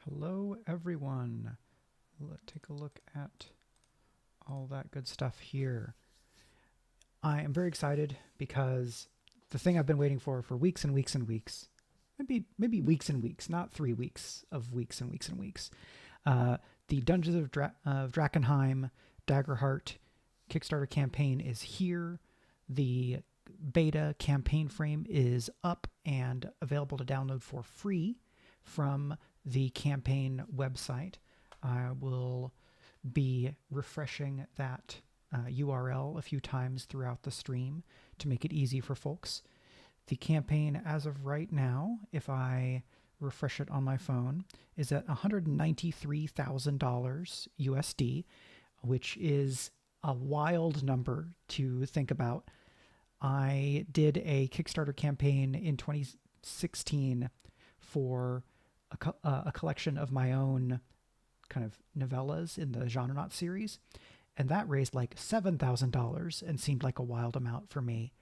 Hello everyone. Let's take a look at all that good stuff here. I am very excited because the thing I've been waiting for weeks and weeks and weeks, maybe weeks and weeks, not 3 weeks of weeks and weeks and weeks. The Dungeons of Drakkenheim Daggerheart Kickstarter campaign is here. The beta campaign frame is up and available to download for free from the campaign website. I will be refreshing that URL a few times throughout the stream to make it easy for folks. The campaign, as of right now, if I refresh it on my phone, is at $193,000 USD, which is a wild number to think about. I did a Kickstarter campaign in 2016 for a collection of my own kind of novellas in the Genrenaut series, and that raised like $7,000 and seemed like a wild amount for me.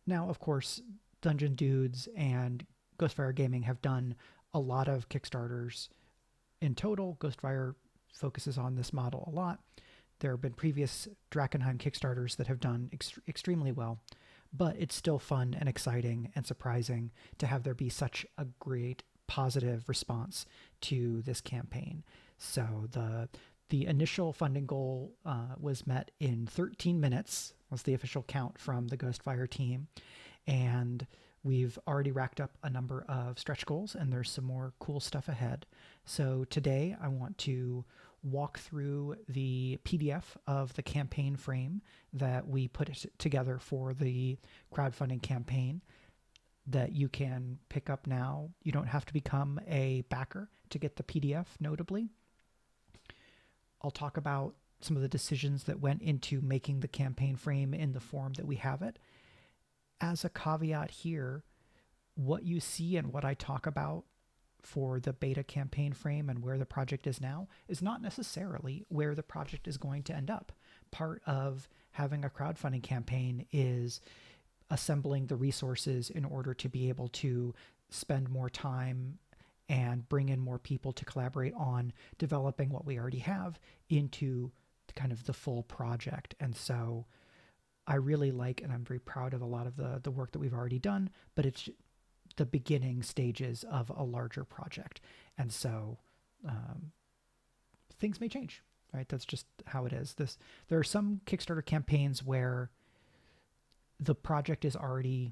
Now, of course, Dungeon Dudes and Ghostfire Gaming have done a lot of Kickstarters. In total, Ghostfire focuses on this model a lot. There have been previous Drakkenheim Kickstarters that have done extremely well, but it's still fun and exciting and surprising to have there be such a great positive response to this campaign. So the initial funding goal was met in 13 minutes, was the official count from the Ghostfire team, and we've already racked up a number of stretch goals, and there's some more cool stuff ahead. So today I want to walk through the PDF of the campaign frame that we put together for the crowdfunding campaign that you can pick up now. You don't have to become a backer to get the PDF, notably. I'll talk about some of the decisions that went into making the campaign frame in the form that we have it. As a caveat here, what you see and what I talk about for the beta campaign frame and where the project is now is not necessarily where the project is going to end up. Part of having a crowdfunding campaign is assembling the resources in order to be able to spend more time and bring in more people to collaborate on developing what we already have into kind of the full project. And so I really like, and I'm very proud of a lot of the work that we've already done, but it's the beginning stages of a larger project. And so things may change, right? That's just how it is. There are some Kickstarter campaigns where the project is already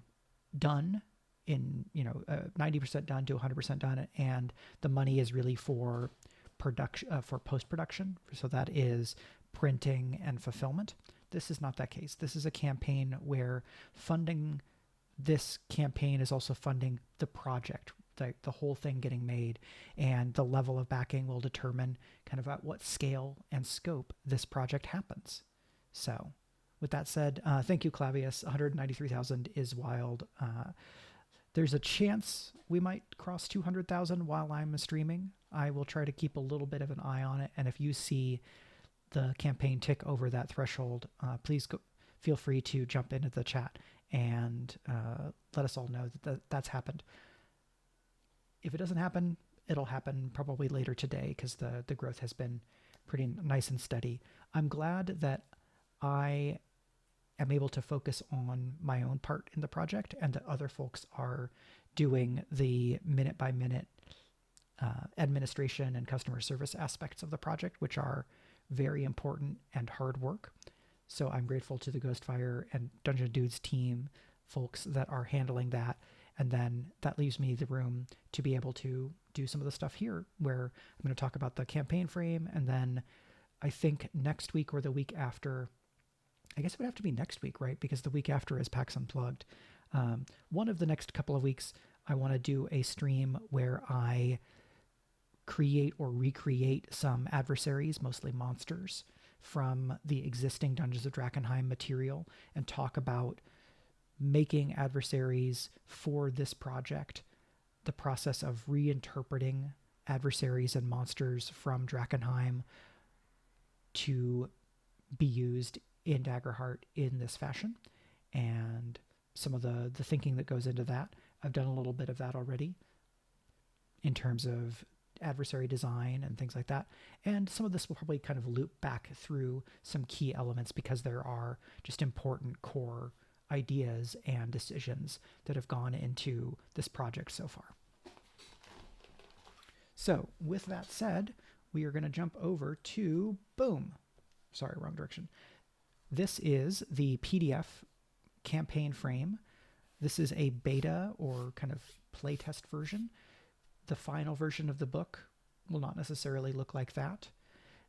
done in 90% done to 100% done, and the money is really for production, for post-production. So that is printing and fulfillment. This is not that case. This is a campaign where funding this campaign is also funding the project, the whole thing getting made, and the level of backing will determine kind of at what scale and scope this project happens. So with that said, thank you, Clavius. 193,000 is wild. There's a chance we might cross 200,000 while I'm streaming. I will try to keep a little bit of an eye on it. And if you see the campaign tick over that threshold, please feel free to jump into the chat and let us all know that's happened. If it doesn't happen, it'll happen probably later today because the growth has been pretty nice and steady. I'm glad that I am able to focus on my own part in the project and that other folks are doing the minute by minute administration and customer service aspects of the project, which are very important and hard work. So I'm grateful to the Ghostfire and Dungeon Dudes team folks that are handling that. And then that leaves me the room to be able to do some of the stuff here where I'm going to talk about the campaign frame. And then I think next week or the week after, I guess it would have to be next week, right? Because the week after is PAX Unplugged. One of the next couple of weeks, I want to do a stream where I create or recreate some adversaries, mostly monsters, from the existing Dungeons of Drakkenheim material and talk about making adversaries for this project, the process of reinterpreting adversaries and monsters from Drakkenheim to be used in Daggerheart in this fashion, and some of the thinking that goes into that. I've done a little bit of that already in terms of adversary design and things like that. And some of this will probably kind of loop back through some key elements because there are just important core ideas and decisions that have gone into this project so far. So with that said, we are going to jump over to, boom, sorry, wrong direction. This is the PDF campaign frame. This is a beta or kind of playtest version. The final version of the book will not necessarily look like that.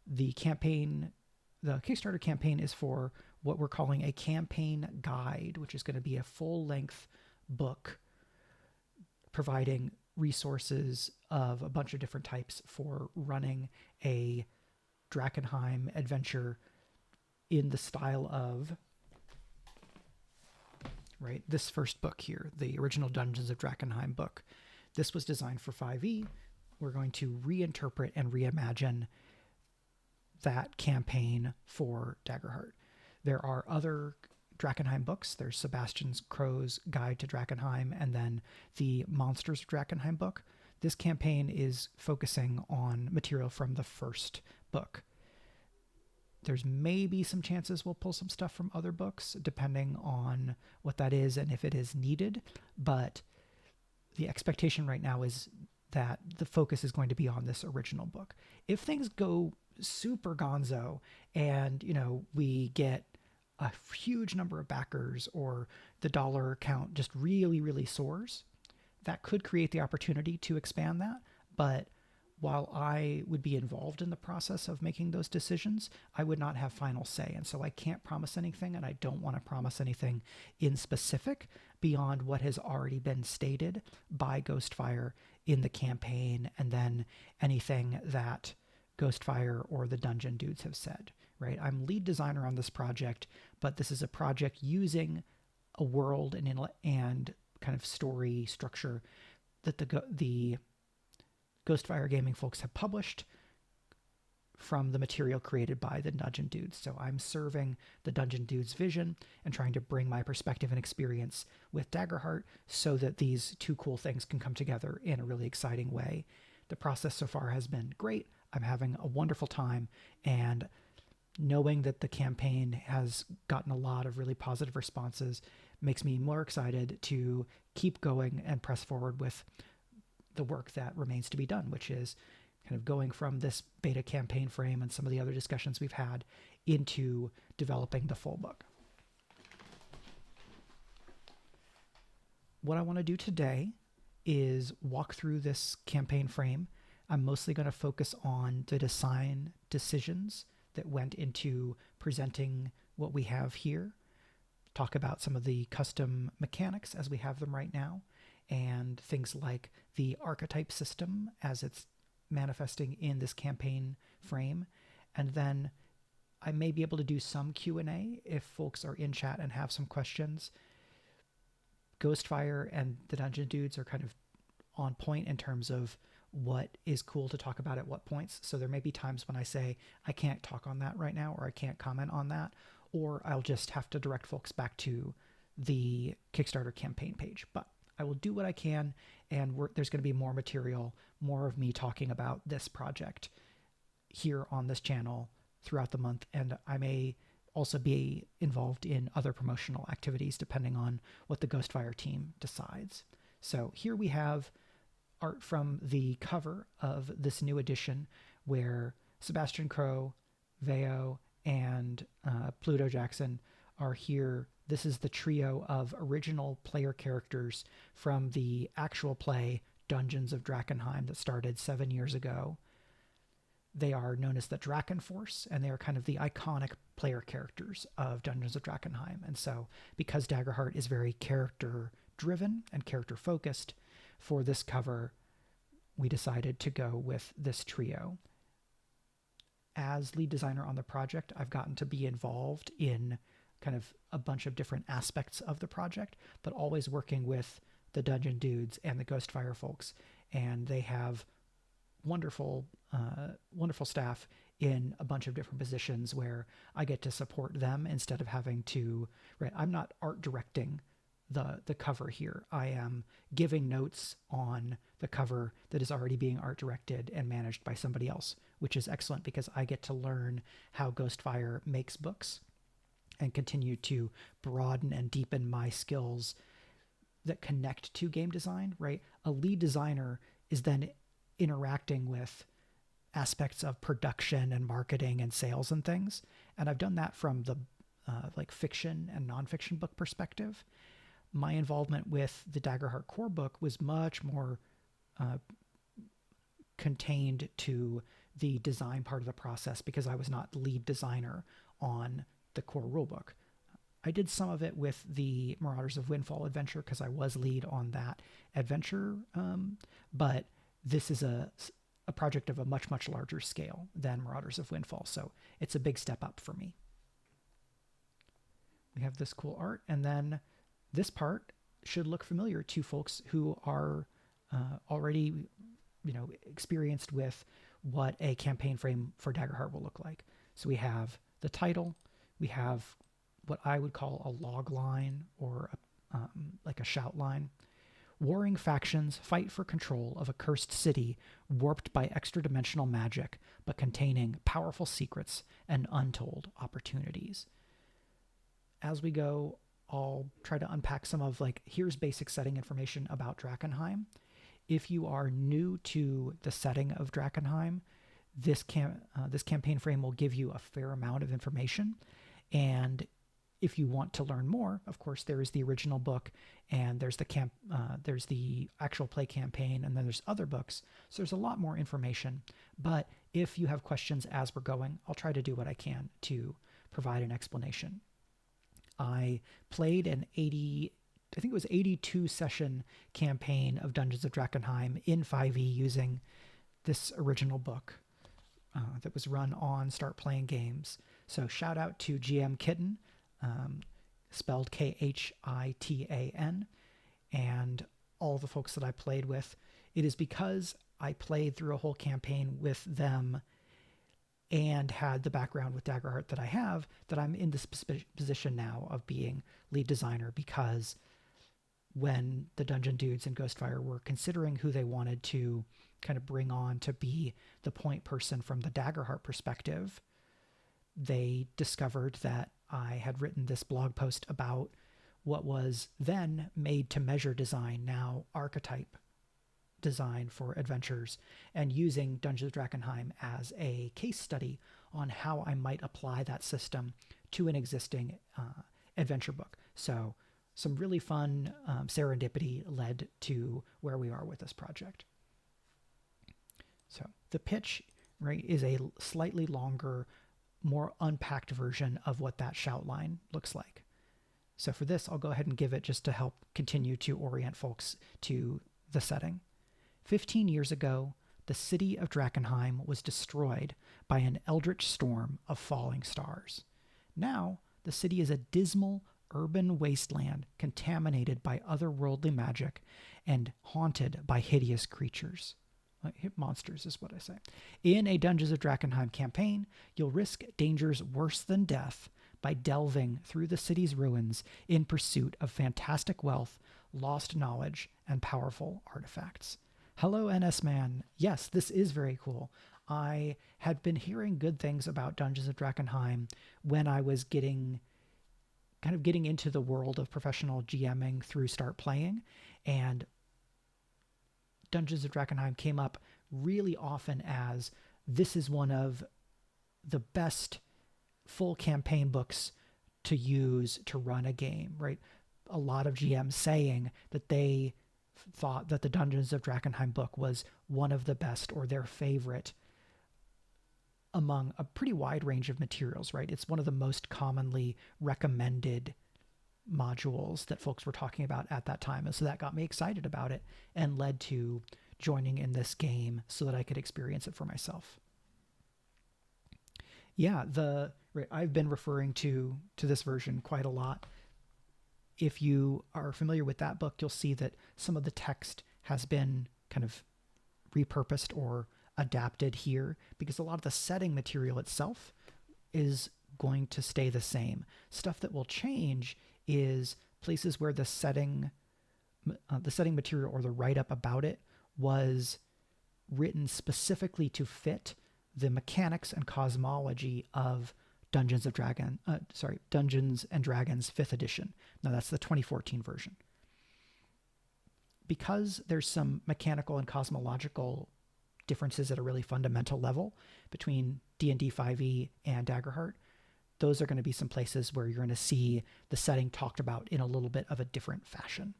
The Kickstarter campaign is for what we're calling a campaign guide, which is going to be a full-length book providing resources of a bunch of different types for running a Drakkenheim adventure in the style of, right, this first book here, the original Dungeons of Drakkenheim book. This was designed for 5e. We're going to reinterpret and reimagine that campaign for Daggerheart. There are other Drakkenheim books. There's Sebastian Crow's Guide to Drakkenheim and then the Monsters of Drakkenheim book. This campaign is focusing on material from the first book. There's maybe some chances we'll pull some stuff from other books, depending on what that is and if it is needed. But the expectation right now is that the focus is going to be on this original book. If things go super gonzo and, we get a huge number of backers or the dollar count just really, really soars, that could create the opportunity to expand that. But while I would be involved in the process of making those decisions, I would not have final say. And so I can't promise anything, and I don't want to promise anything in specific beyond what has already been stated by Ghostfire in the campaign, and then anything that Ghostfire or the Dungeon Dudes have said, right? I'm lead designer on this project, but this is a project using a world and kind of story structure that the Ghostfire Gaming folks have published from the material created by the Dungeon Dudes. So I'm serving the Dungeon Dudes' vision and trying to bring my perspective and experience with Daggerheart so that these two cool things can come together in a really exciting way. The process so far has been great. I'm having a wonderful time, and knowing that the campaign has gotten a lot of really positive responses makes me more excited to keep going and press forward with the work that remains to be done, which is kind of going from this beta campaign frame and some of the other discussions we've had into developing the full book. What I want to do today is walk through this campaign frame. I'm mostly going to focus on the design decisions that went into presenting what we have here, talk about some of the custom mechanics as we have them right now, and things like the archetype system as it's manifesting in this campaign frame. And then I may be able to do some Q&A if folks are in chat and have some questions. Ghostfire and the Dungeon Dudes are kind of on point in terms of what is cool to talk about at what points. So there may be times when I say, I can't talk on that right now, or I can't comment on that, or I'll just have to direct folks back to the Kickstarter campaign page. But I will do what I can, and there's going to be more material, more of me talking about this project here on this channel throughout the month, and I may also be involved in other promotional activities depending on what the Ghostfire team decides. So here we have art from the cover of this new edition where Sebastian Crow, Veo, and Pluto Jackson are here. This is the trio of original player characters from the actual play Dungeons of Drakkenheim that started 7 years ago. They are known as the Draken Force, and they are kind of the iconic player characters of Dungeons of Drakkenheim. And so because Daggerheart is very character driven and character focused, for this cover, we decided to go with this trio. As lead designer on the project, I've gotten to be involved in kind of a bunch of different aspects of the project, but always working with the Dungeon Dudes and the Ghostfire folks. And they have wonderful staff in a bunch of different positions where I get to support them instead of having to, right, I'm not art directing the cover here. I am giving notes on the cover that is already being art directed and managed by somebody else, which is excellent because I get to learn how Ghostfire makes books and continue to broaden and deepen my skills that connect to game design, right? A lead designer is then interacting with aspects of production and marketing and sales and things. And I've done that from the like fiction and nonfiction book perspective. My involvement with the Daggerheart core book was much more contained to the design part of the process because I was not lead designer on the core rulebook. I did some of it with the Marauders of Windfall adventure because I was lead on that adventure, but this is a project of a much, much larger scale than Marauders of Windfall, so it's a big step up for me. We have this cool art, and then this part should look familiar to folks who are already, experienced with what a campaign frame for Daggerheart will look like. So we have the title, we have what I would call a log line or like a shout line. Warring factions fight for control of a cursed city warped by extra-dimensional magic, but containing powerful secrets and untold opportunities. As we go, I'll try to unpack some of here's basic setting information about Drakkenheim. If you are new to the setting of Drakkenheim, this campaign frame will give you a fair amount of information. And if you want to learn more, of course, there is the original book, and there's the actual play campaign, and then there's other books. So there's a lot more information. But if you have questions as we're going, I'll try to do what I can to provide an explanation. I played an 82 session campaign of Dungeons of Drakkenheim in 5e using this original book that was run on Start Playing Games. So shout out to GM Kitten, spelled Khitan, and all the folks that I played with. It is because I played through a whole campaign with them and had the background with Daggerheart that I have, that I'm in this position now of being lead designer, because when the Dungeon Dudes and Ghostfire were considering who they wanted to kind of bring on to be the point person from the Daggerheart perspective, they discovered that I had written this blog post about what was then made to measure design, now archetype design for adventures, and using Dungeons of Drakkenheim as a case study on how I might apply that system to an existing adventure book. So some really fun serendipity led to where we are with this project. So the pitch, right, is a slightly longer, more unpacked version of what that shout line looks like. So for this, I'll go ahead and give it just to help continue to orient folks to the setting. 15 years ago, the city of Drakkenheim was destroyed by an eldritch storm of falling stars. Now, the city is a dismal urban wasteland contaminated by otherworldly magic and haunted by hideous creatures. Monsters is what I say. In a Dungeons of Drakkenheim campaign, you'll risk dangers worse than death by delving through the city's ruins in pursuit of fantastic wealth, lost knowledge, and powerful artifacts. Hello, NS Man. Yes, this is very cool. I had been hearing good things about Dungeons of Drakkenheim when I was getting into the world of professional GMing through Start Playing, and Dungeons of Drakkenheim came up really often as this is one of the best full campaign books to use to run a game, right? A lot of GMs saying that they thought that the Dungeons of Drakkenheim book was one of the best or their favorite among a pretty wide range of materials, right? It's one of the most commonly recommended modules that folks were talking about at that time. And so that got me excited about it and led to joining in this game so that I could experience it for myself. Yeah, I've been referring to this version quite a lot. If you are familiar with that book, you'll see that some of the text has been kind of repurposed or adapted here because a lot of the setting material itself is going to stay the same. Stuff that will change is places where the setting material or the write-up about it was written specifically to fit the mechanics and cosmology of Dungeons and Dragons 5th edition. Now that's the 2014 version. Because there's some mechanical and cosmological differences at a really fundamental level between D&D 5e and Daggerheart, those are going to be some places where you're going to see the setting talked about in a little bit of a different fashion.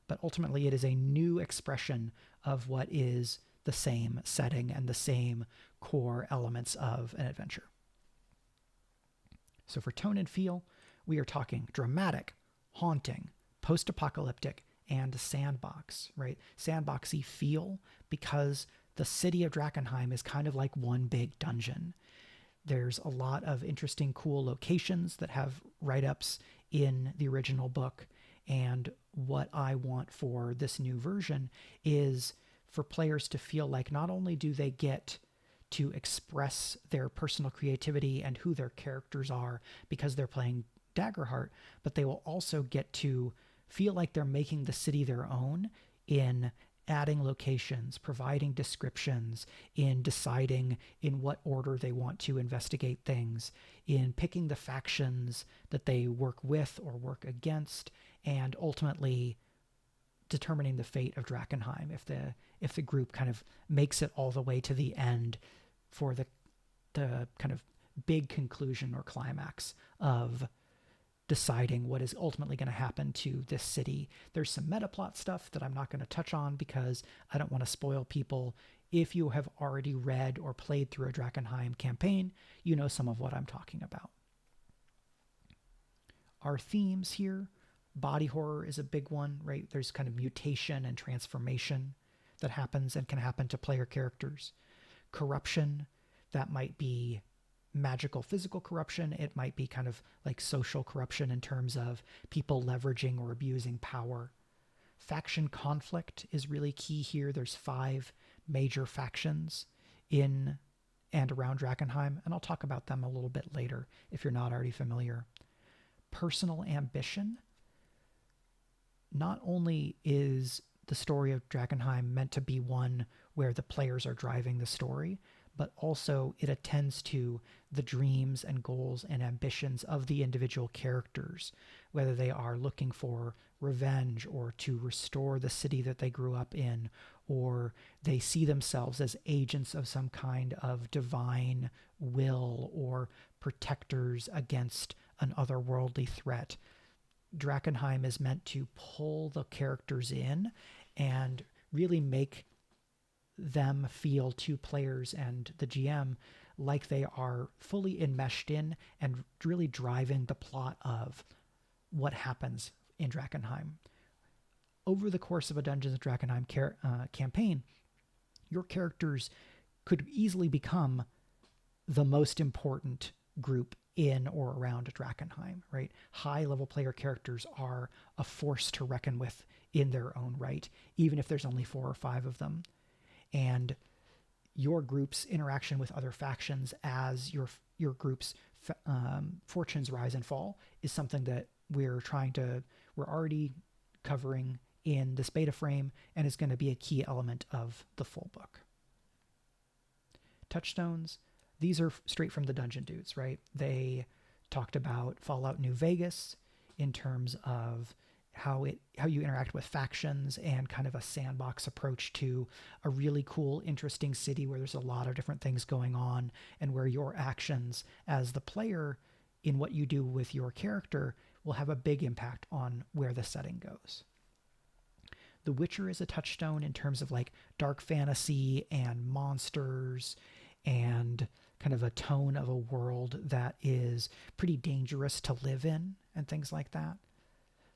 But ultimately, it is a new expression of what is the same setting and the same core elements of an adventure. So for tone and feel, we are talking dramatic, haunting, post-apocalyptic, and sandbox, right? Sandboxy feel, because the city of Drakkenheim is kind of like one big dungeon. There's a lot of interesting, cool locations that have write-ups in the original book. And what I want for this new version is for players to feel like not only do they get to express their personal creativity and who their characters are because they're playing Daggerheart, but they will also get to feel like they're making the city their own in adding locations, providing descriptions, in deciding in what order they want to investigate things, in picking the factions that they work with or work against, and ultimately determining the fate of Drakkenheim if the group kind of makes it all the way to the end for the kind of big conclusion or climax of deciding what is ultimately going to happen to this city. There's some meta plot stuff that I'm not going to touch on because I don't want to spoil people. If you have already read or played through a Drakkenheim campaign, you know some of what I'm talking about. Our themes here, body horror is a big one, right? There's kind of mutation and transformation that happens and can happen to player characters. Corruption, that might be magical physical corruption. It might be kind of like social corruption in terms of people leveraging or abusing power. Faction conflict is really key here. There's 5 major factions in and around Drakkenheim, and I'll talk about them a little bit later if you're not already familiar. Personal ambition. Not only is the story of Drakkenheim meant to be one where the players are driving the story, but also it attends to the dreams and goals and ambitions of the individual characters, whether they are looking for revenge or to restore the city that they grew up in, or they see themselves as agents of some kind of divine will or protectors against an otherworldly threat. Drakkenheim is meant to pull the characters in and really make them feel to players and the GM like they are fully enmeshed in and really driving the plot of what happens in Drakkenheim. Over the course of a Dungeons of Drakkenheim campaign, your characters could easily become the most important group in or around Drakkenheim, right? High-level player characters are a force to reckon with in their own right, even if there's only 4 or 5 of them. And your group's interaction with other factions as your group's fortunes rise and fall is something that we're already covering in this beta frame and is going to be a key element of the full book. Touchstones, these are straight from the Dungeon Dudes, right? They talked about Fallout New Vegas in terms of how you interact with factions and kind of a sandbox approach to a really cool, interesting city where there's a lot of different things going on and where your actions as the player in what you do with your character will have a big impact on where the setting goes. The Witcher is a touchstone in terms of like dark fantasy and monsters and kind of a tone of a world that is pretty dangerous to live in and things like that.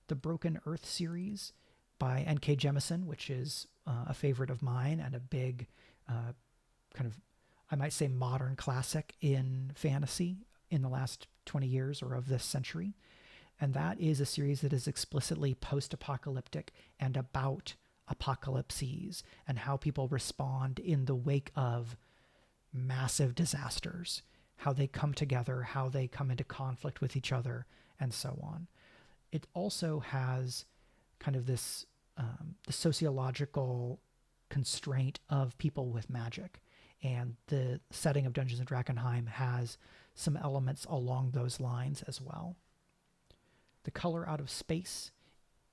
The Broken Earth series by N.K. Jemisin, which is a favorite of mine and a big kind of, I might say, modern classic in fantasy in the last 20 years or of this century. And that is a series that is explicitly post-apocalyptic and about apocalypses and how people respond in the wake of massive disasters, how they come together, how they come into conflict with each other, and so on. it also has kind of this the sociological constraint of people with magic. And the setting of Dungeons of Drakkenheim has some elements along those lines as well. The color out of space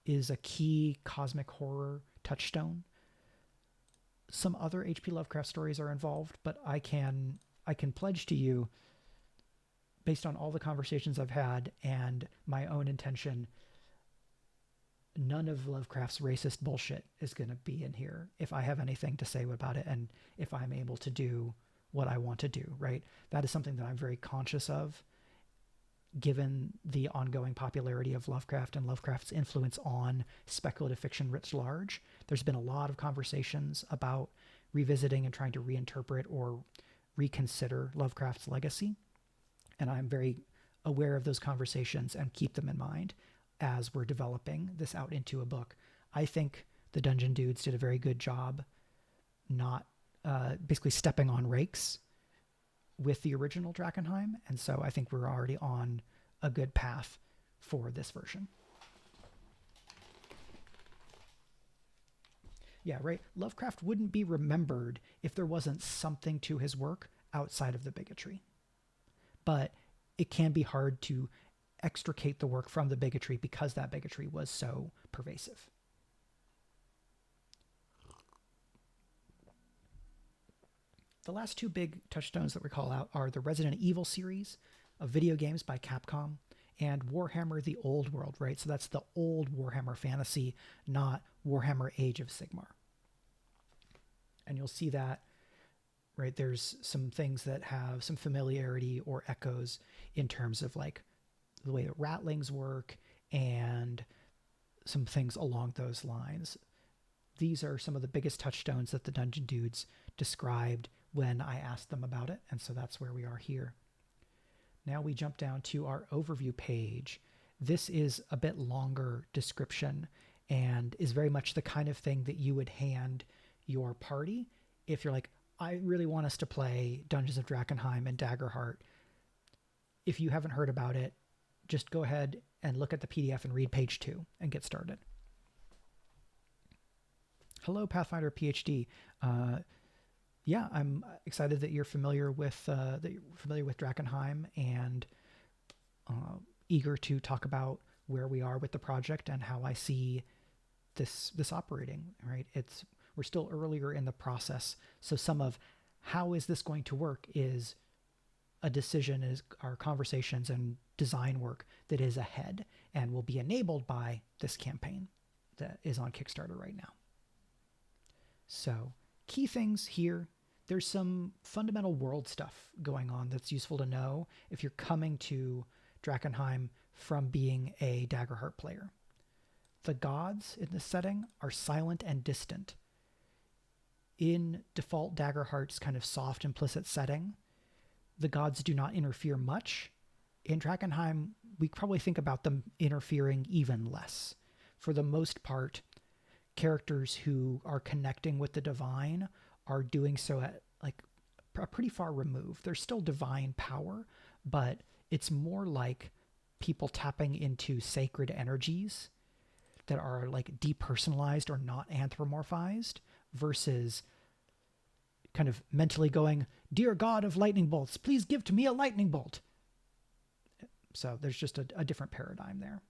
is a key cosmic horror touchstone. Some other H.P. Lovecraft stories are involved, but I can pledge to you, based on all the conversations I've had and my own intention, none of Lovecraft's racist bullshit is going to be in here if I have anything to say about it and if I'm able to do what I want to do, right? That is something that I'm very conscious of, given the ongoing popularity of Lovecraft and Lovecraft's influence on speculative fiction writ large. There's been a lot of conversations about revisiting and trying to reinterpret or reconsider Lovecraft's legacy. And I'm very aware of those conversations and keep them in mind as we're developing this out into a book. I think the Dungeon Dudes did a very good job not basically stepping on rakes with the original Drakkenheim. And so I think we're already on a good path for this version. Yeah, right. Lovecraft wouldn't be remembered if there wasn't something to his work outside of the bigotry. But it can be hard to extricate the work from the bigotry because that bigotry was so pervasive. The last two big touchstones that we call out are the Resident Evil series of video games by Capcom and Warhammer the Old World, right? So that's the old Warhammer Fantasy, not Warhammer Age of Sigmar. And you'll see that, right? There's some things that have some familiarity or echoes in terms of like the way that rattlings work and some things along those lines. These are some of the biggest touchstones that the Dungeon Dudes described when I asked them about it, and so that's where we are here. Now we jump down to our overview page. This is a bit longer description and is very much the kind of thing that you would hand your party if you're like, I really want us to play Dungeons of Drakkenheim and Daggerheart. If you haven't heard about it, just go ahead and look at the PDF and read page 2 and get started. Hello, Pathfinder PhD. Yeah, I'm excited that you're familiar with Drakkenheim and eager to talk about where we are with the project and how I see this operating. Right, we're still earlier in the process, so some of how is this going to work is a decision, is our conversations and design work that is ahead and will be enabled by this campaign that is on Kickstarter right now. So key things here. There's some fundamental world stuff going on that's useful to know if you're coming to Drakkenheim from being a Daggerheart player. The gods in this setting are silent and distant. In default Daggerheart's kind of soft, implicit setting, the gods do not interfere much. In Drakkenheim, we probably think about them interfering even less. For the most part, characters who are connecting with the divine are doing so at like a pretty far remove. There's still divine power, but it's more like people tapping into sacred energies that are like depersonalized or not anthropomorphized versus kind of mentally going, dear God of lightning bolts, please give to me a lightning bolt. So there's just a different paradigm there.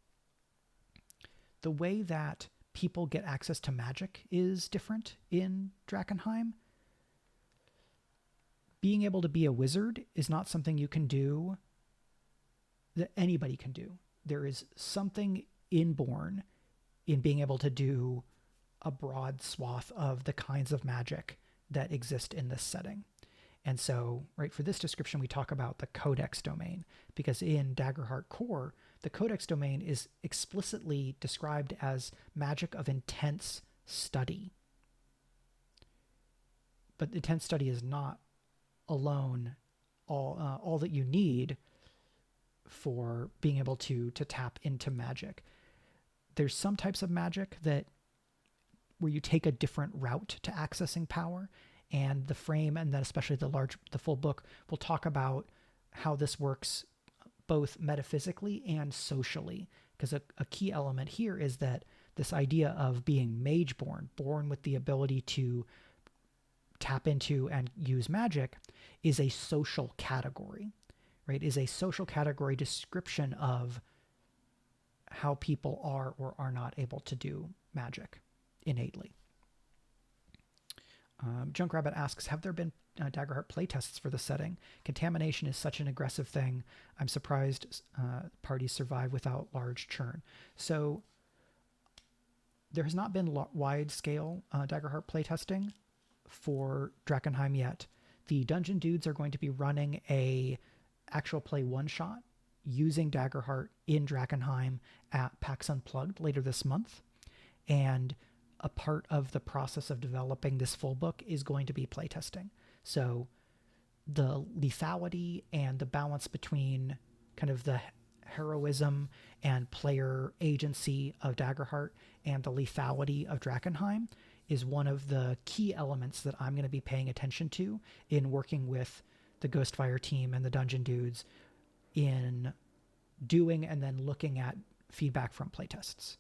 The way that people get access to magic is different in Drakkenheim. Being able to be a wizard is not something you can do that anybody can do. There is something inborn in being able to do a broad swath of the kinds of magic that exist in this setting. And so, right, for this description, we talk about the Codex domain, because in Daggerheart Core, the Codex domain is explicitly described as magic of intense study. But intense study is not alone all that you need for being able to tap into magic. There's some types of magic that where you take a different route to accessing power, and the frame, and then especially the full book, will talk about how this works both metaphysically and socially because a key element here is that this idea of being mage-born, born with the ability to tap into and use magic, is a social category, right? Is a social category description of how people are or are not able to do magic innately. Junkrabbit asks, have there been Daggerheart playtests for the setting? Contamination is such an aggressive thing. I'm surprised parties survive without large churn. So there has not been wide-scale Daggerheart playtesting for Drakkenheim yet. The Dungeon Dudes are going to be running a actual play one-shot using Daggerheart in Drakkenheim at PAX Unplugged later this month. And a part of the process of developing this full book is going to be playtesting. So the lethality and the balance between kind of the heroism and player agency of Daggerheart and the lethality of Drakkenheim is one of the key elements that I'm going to be paying attention to in working with the Ghostfire team and the Dungeon Dudes in doing and then looking at feedback from playtests.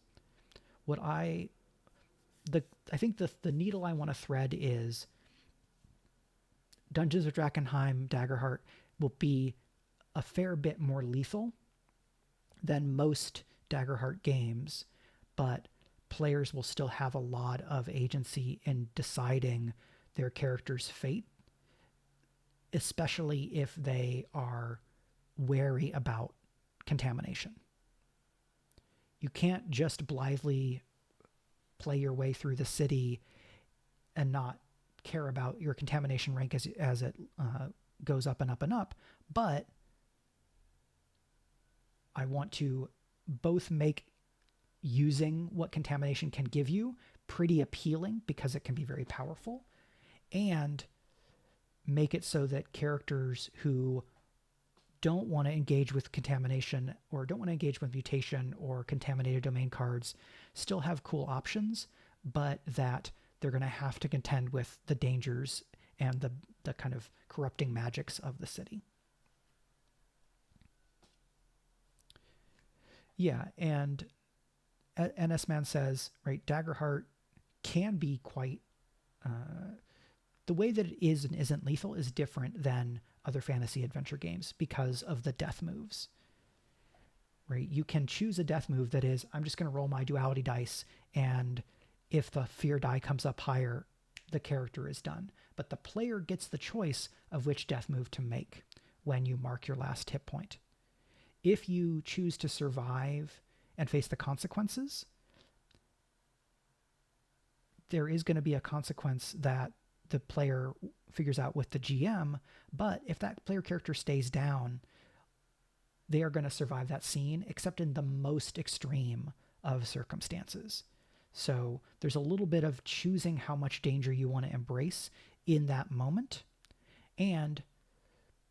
I think the needle I want to thread is Dungeons of Drakkenheim Daggerheart will be a fair bit more lethal than most Daggerheart games, but players will still have a lot of agency in deciding their character's fate, especially if they are wary about contamination. You can't just blithely play your way through the city and not care about your contamination rank as it goes up and up and up. But I want to both make using what contamination can give you pretty appealing because it can be very powerful, and make it so that characters who don't want to engage with contamination or don't want to engage with mutation or contaminated domain cards still have cool options, but that they're going to have to contend with the dangers and the kind of corrupting magics of the city. Yeah, and NS Man says, right, Daggerheart can be quite... the way that it is and isn't lethal is different than other fantasy adventure games because of the death moves. Right? You can choose a death move that is, I'm just going to roll my duality dice, and if the fear die comes up higher, the character is done. But the player gets the choice of which death move to make when you mark your last hit point. If you choose to survive and face the consequences, there is going to be a consequence that the player figures out with the GM, but if that player character stays down, they are going to survive that scene, except in the most extreme of circumstances. So there's a little bit of choosing how much danger you want to embrace in that moment. And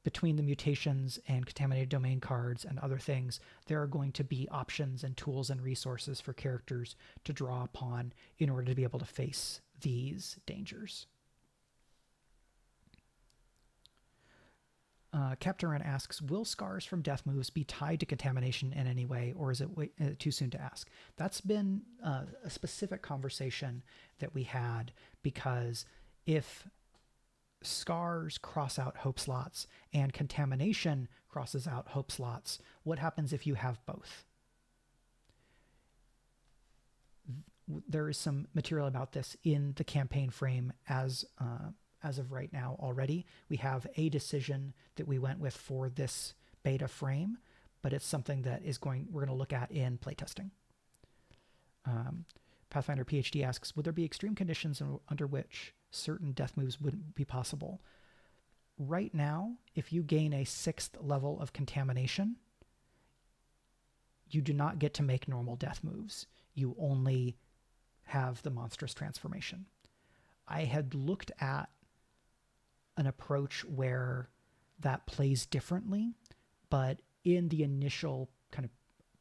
between the mutations and contaminated domain cards and other things, there are going to be options and tools and resources for characters to draw upon in order to be able to face these dangers. Captain Ren asks, will scars from death moves be tied to contamination in any way, or is it too soon to ask? That's been a specific conversation that we had, because if scars cross out hope slots and contamination crosses out hope slots, what happens if you have both? There is some material about this in the campaign frame as of right now already. We have a decision that we went with for this beta frame, but it's something that we're going to look at in playtesting. Pathfinder PhD asks, would there be extreme conditions under which certain death moves wouldn't be possible? Right now, if you gain a 6th level of contamination, you do not get to make normal death moves. You only have the monstrous transformation. I had looked at an approach where that plays differently, but in the initial kind of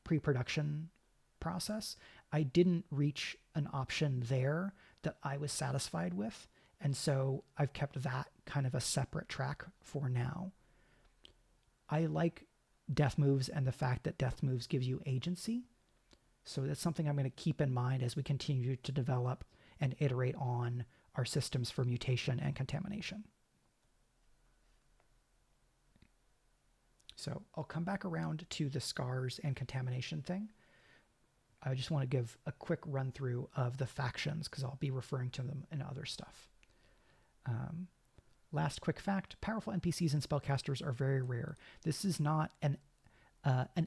pre-production process, I didn't reach an option there that I was satisfied with. And so I've kept that kind of a separate track for now. I like death moves and the fact that death moves gives you agency. So that's something I'm going to keep in mind as we continue to develop and iterate on our systems for mutation and contamination. So I'll come back around to the scars and contamination thing. I just want to give a quick run through of the factions because I'll be referring to them in other stuff. Last quick fact, powerful NPCs and spellcasters are very rare. This is not an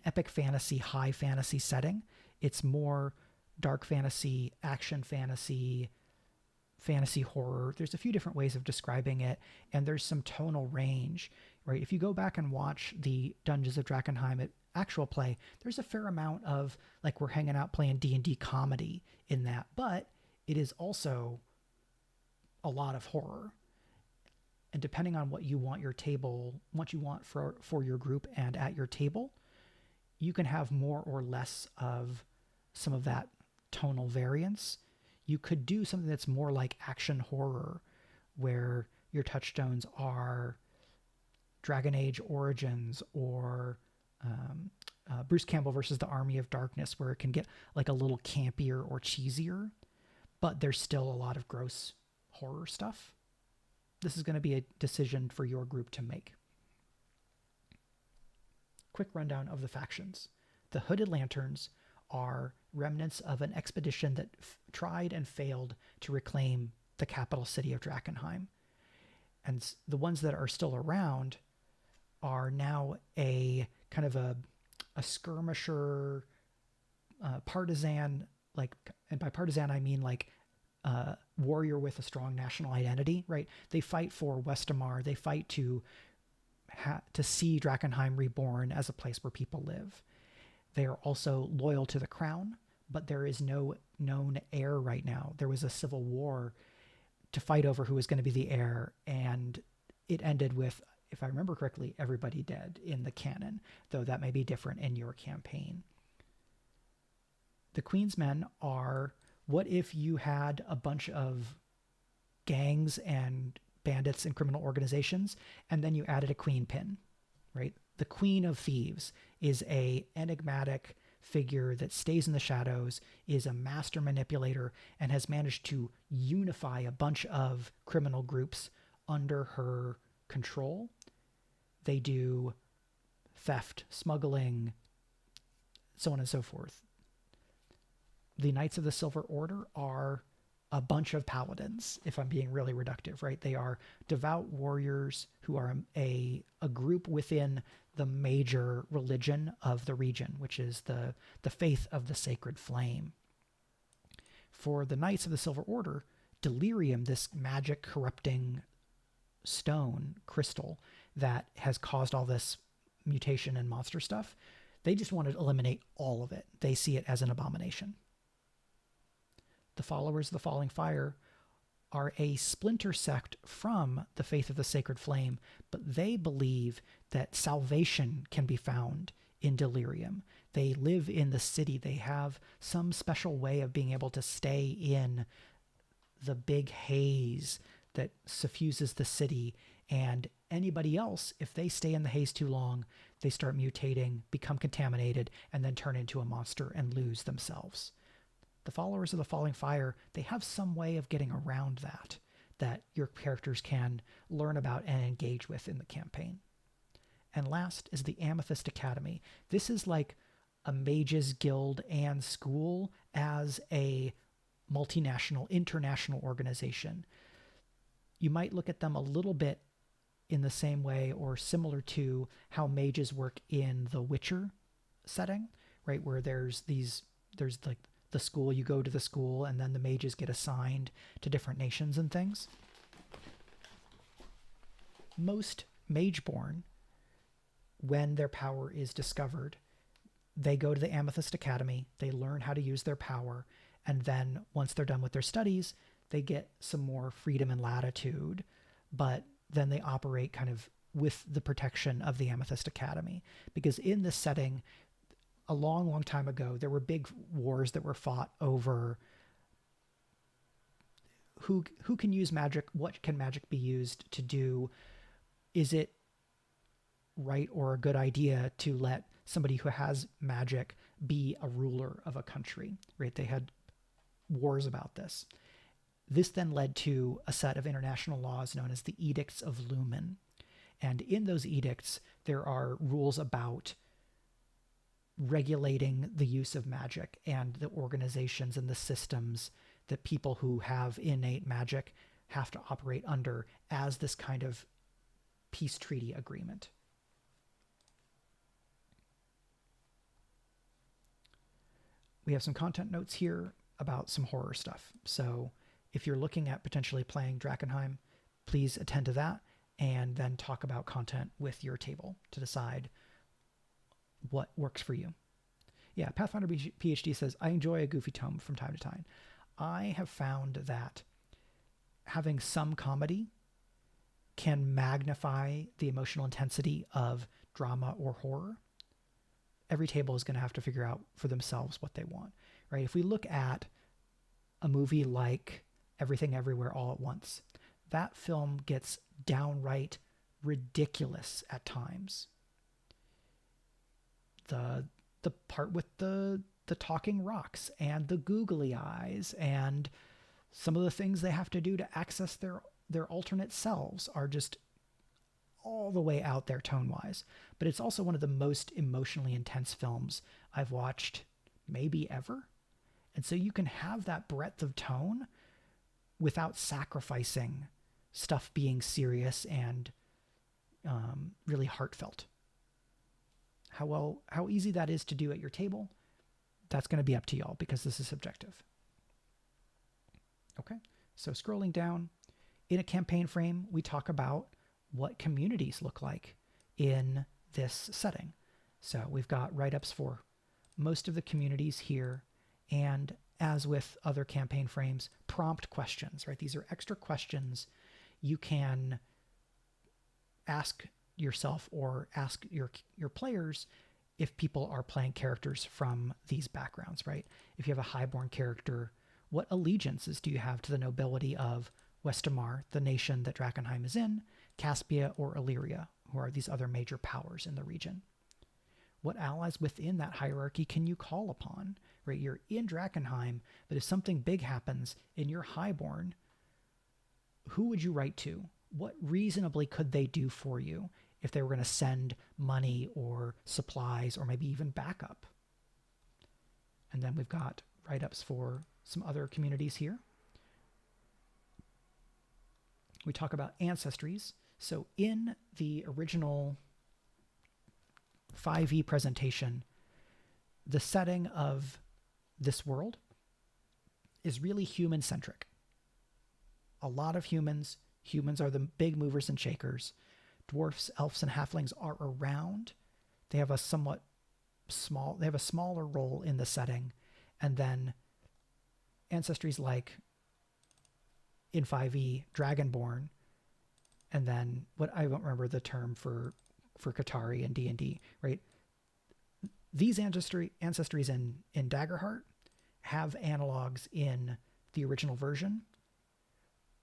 epic fantasy, high fantasy setting. It's more dark fantasy, action fantasy, fantasy horror. There's a few different ways of describing it, and there's some tonal range, right? If you go back and watch the Dungeons of Drakkenheim actual play, there's a fair amount of like we're hanging out playing D&D comedy in that, but it is also a lot of horror. And depending on what you want your table, what you want for your group and at your table, you can have more or less of some of that tonal variance. You could do something that's more like action horror, where your touchstones are Dragon Age Origins or Bruce Campbell versus the Army of Darkness, where it can get like a little campier or cheesier, but there's still a lot of gross horror stuff. This is going to be a decision for your group to make. Quick rundown of the factions. The Hooded Lanterns are remnants of an expedition that tried and failed to reclaim the capital city of Drakkenheim. And the ones that are still around are now a kind of a skirmisher, partisan, like, and by partisan I mean like warrior with a strong national identity, right? They fight for Westamar. They fight to see Drakkenheim reborn as a place where people live. They are also loyal to the crown, but there is no known heir right now. There was a civil war to fight over who was going to be the heir, and it ended with, if I remember correctly, everybody dead in the canon, though that may be different in your campaign. The Queen's Men are, what if you had a bunch of gangs and bandits and criminal organizations, and then you added a queen pin, right? The Queen of Thieves is a enigmatic figure that stays in the shadows, is a master manipulator, and has managed to unify a bunch of criminal groups under her control. They do theft, smuggling, so on and so forth. The Knights of the Silver Order are a bunch of paladins, if I'm being really reductive, right? They are devout warriors who are a group within the major religion of the region, which is the faith of the Sacred Flame. For the Knights of the Silver Order, delirium, this magic corrupting stone crystal that has caused all this mutation and monster stuff, they just want to eliminate all of it. They see it as an abomination. The followers of the Falling Fire are a splinter sect from the faith of the Sacred Flame, but they believe that salvation can be found in delirium. They live in the city. They have some special way of being able to stay in the big haze that suffuses the city, and anybody else, if they stay in the haze too long, they start mutating, become contaminated, and then turn into a monster and lose themselves. The followers of the Falling Fire, they have some way of getting around that your characters can learn about and engage with in the campaign. And last is the Amethyst Academy. This is like a mages guild and school as a multinational, international organization. You might look at them a little bit in the same way or similar to how mages work in the Witcher setting, right? Where there's like the school, you go to the school, and then the mages get assigned to different nations and things. Most Mageborn, when their power is discovered, they go to the Amethyst Academy, they learn how to use their power, and then once they're done with their studies, they get some more freedom and latitude, but then they operate kind of with the protection of the Amethyst Academy. Because in this setting, a long, long time ago, there were big wars that were fought over who can use magic, what can magic be used to do. Is it right or a good idea to let somebody who has magic be a ruler of a country, right? They had wars about this. This then led to a set of international laws known as the Edicts of Lumen. And in those edicts, there are rules about regulating the use of magic and the organizations and the systems that people who have innate magic have to operate under as this kind of peace treaty agreement. We have some content notes here about some horror stuff. So if you're looking at potentially playing Drakkenheim, please attend to that and then talk about content with your table to decide what works for you. Yeah, Pathfinder PhD says, I enjoy a goofy tome from time to time. I have found that having some comedy can magnify the emotional intensity of drama or horror. Every table is going to have to figure out for themselves what they want, right? If we look at a movie like Everything Everywhere All at Once, that film gets downright ridiculous at times. The part with the talking rocks and the googly eyes and some of the things they have to do to access their alternate selves are just all the way out there tone-wise. But it's also one of the most emotionally intense films I've watched maybe ever. And so you can have that breadth of tone without sacrificing stuff being serious and really heartfelt. How easy that is to do at your table, that's going to be up to y'all because this is subjective. Okay, so scrolling down, in a campaign frame, we talk about what communities look like in this setting. So we've got write-ups for most of the communities here, and as with other campaign frames, prompt questions, right? These are extra questions you can ask yourself or ask your players if people are playing characters from these backgrounds, right? If you have a highborn character, what allegiances do you have to the nobility of Westamar, the nation that Drakkenheim is in, Caspia or Illyria, who are these other major powers in the region? What allies within that hierarchy can you call upon, right? You're in Drakkenheim, but if something big happens in your highborn, who would you write to? What reasonably could they do for you if they were going to send money or supplies or maybe even backup? And then we've got write-ups for some other communities here. We talk about ancestries. So in the original 5e presentation, the setting of this world is really human-centric. A lot of humans. Humans are the big movers and shakers. Dwarfs, elves, and halflings are around. They have a smaller role in the setting. And then ancestries like in 5e, Dragonborn, and then what I don't remember the term for Qatari and D&D, right? These ancestries in Daggerheart have analogs in the original version.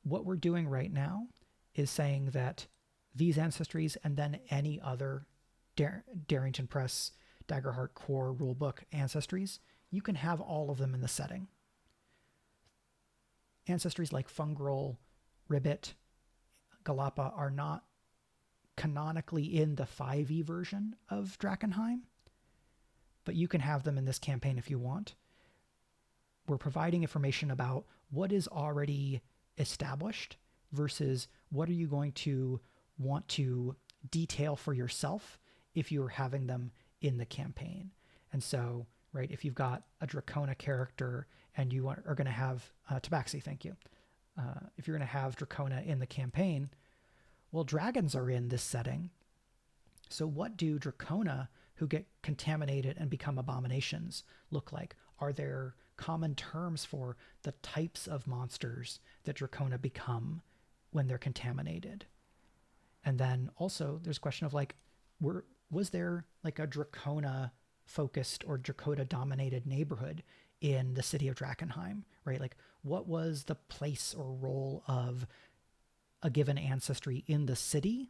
What we're doing right now is saying that these ancestries and then any other Darrington Press, Daggerheart core rulebook ancestries, you can have all of them in the setting. Ancestries like Fungrel, Ribbit, Galapa are not canonically in the 5e version of Drakkenheim, but you can have them in this campaign if you want. We're providing information about what is already established versus what are you going to want to detail for yourself if you're having them in the campaign. And so, right, if you've got a Dracona character and you are going to have Tabaxi, thank you. If you're going to have Dracona in the campaign, well, dragons are in this setting. So what do Dracona who get contaminated and become abominations look like? Are there common terms for the types of monsters that Dracona become when they're contaminated? And then also there's a question of like, was there like a Dracona focused or Dracona dominated neighborhood in the city of Drakkenheim, right? Like what was the place or role of a given ancestry in the city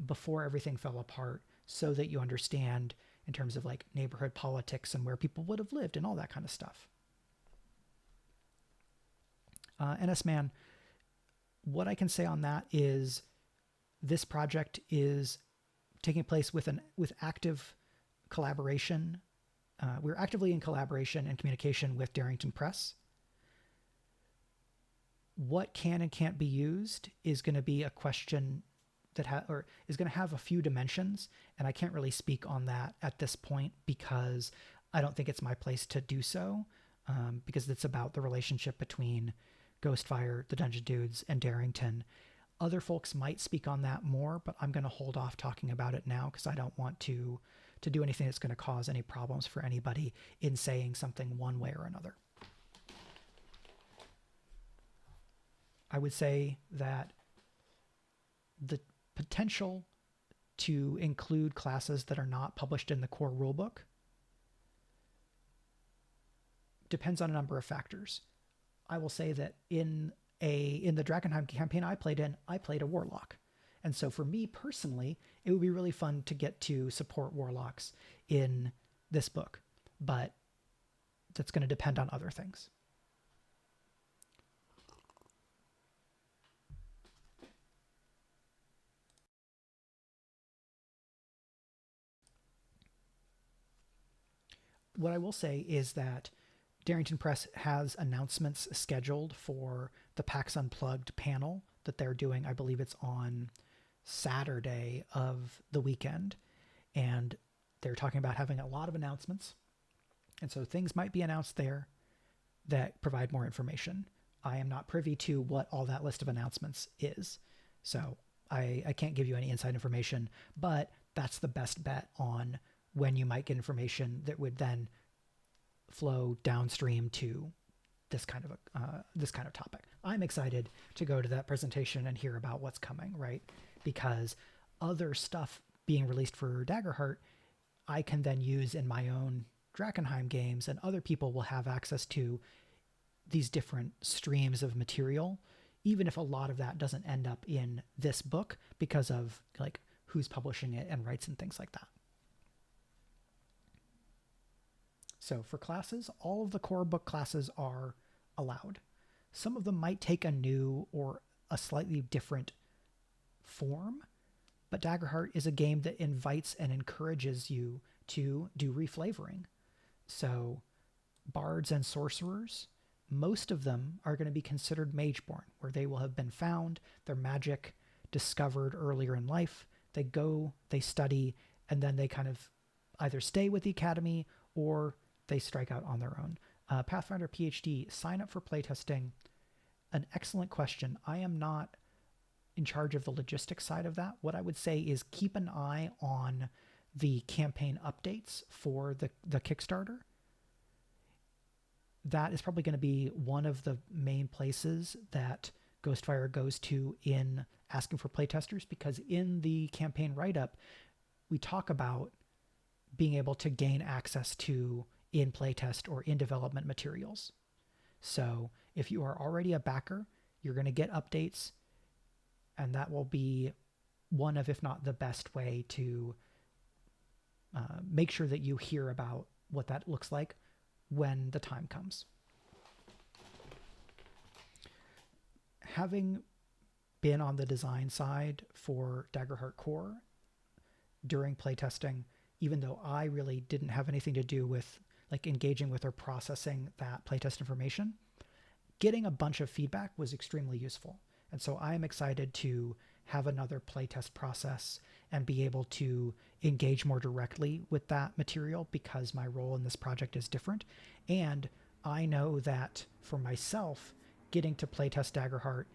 before everything fell apart, so that you understand in terms of like neighborhood politics and where people would have lived and all that kind of stuff. NS Man, what I can say on that is this project is taking place with active collaboration. We're actively in collaboration and communication with Darrington Press. What can and can't be used is going to be a question that is going to have a few dimensions, and I can't really speak on that at this point because I don't think it's my place to do so, because it's about the relationship between Ghostfire, the Dungeon Dudes, and Darrington. Other folks might speak on that more, but I'm going to hold off talking about it now because I don't want to do anything that's going to cause any problems for anybody in saying something one way or another. I would say that the potential to include classes that are not published in the core rulebook depends on a number of factors. I will say that in the Drakkenheim campaign I played a warlock. And so for me personally, it would be really fun to get to support warlocks in this book, but that's going to depend on other things. What I will say is that Darrington Press has announcements scheduled for the PAX Unplugged panel that they're doing. I believe it's on Saturday of the weekend, and they're talking about having a lot of announcements. And so things might be announced there that provide more information. I am not privy to what all that list of announcements is, so I can't give you any inside information, but that's the best bet on when you might get information that would then flow downstream to this kind of topic. I'm excited to go to that presentation and hear about what's coming, right? Because other stuff being released for Daggerheart, I can then use in my own Drakkenheim games, and other people will have access to these different streams of material, even if a lot of that doesn't end up in this book because of like who's publishing it and rights and things like that. So for classes, all of the core book classes are allowed. Some of them might take a new or a slightly different form, but Daggerheart is a game that invites and encourages you to do reflavoring. So bards and sorcerers, most of them are going to be considered mageborn, where they will have been found, their magic discovered earlier in life. They go, they study, and then they kind of either stay with the academy or they strike out on their own. Pathfinder PhD, sign up for playtesting. An excellent question. I am not in charge of the logistics side of that. What I would say is keep an eye on the campaign updates for the Kickstarter. That is probably going to be one of the main places that Ghostfire goes to in asking for playtesters, because in the campaign write-up, we talk about being able to gain access to in playtest or in development materials. So if you are already a backer, you're going to get updates, and that will be one of, if not the best way to make sure that you hear about what that looks like when the time comes. Having been on the design side for Daggerheart Core during playtesting, even though I really didn't have anything to do with like engaging with or processing that playtest information, getting a bunch of feedback was extremely useful. And so I am excited to have another playtest process and be able to engage more directly with that material, because my role in this project is different. And I know that for myself, getting to playtest Daggerheart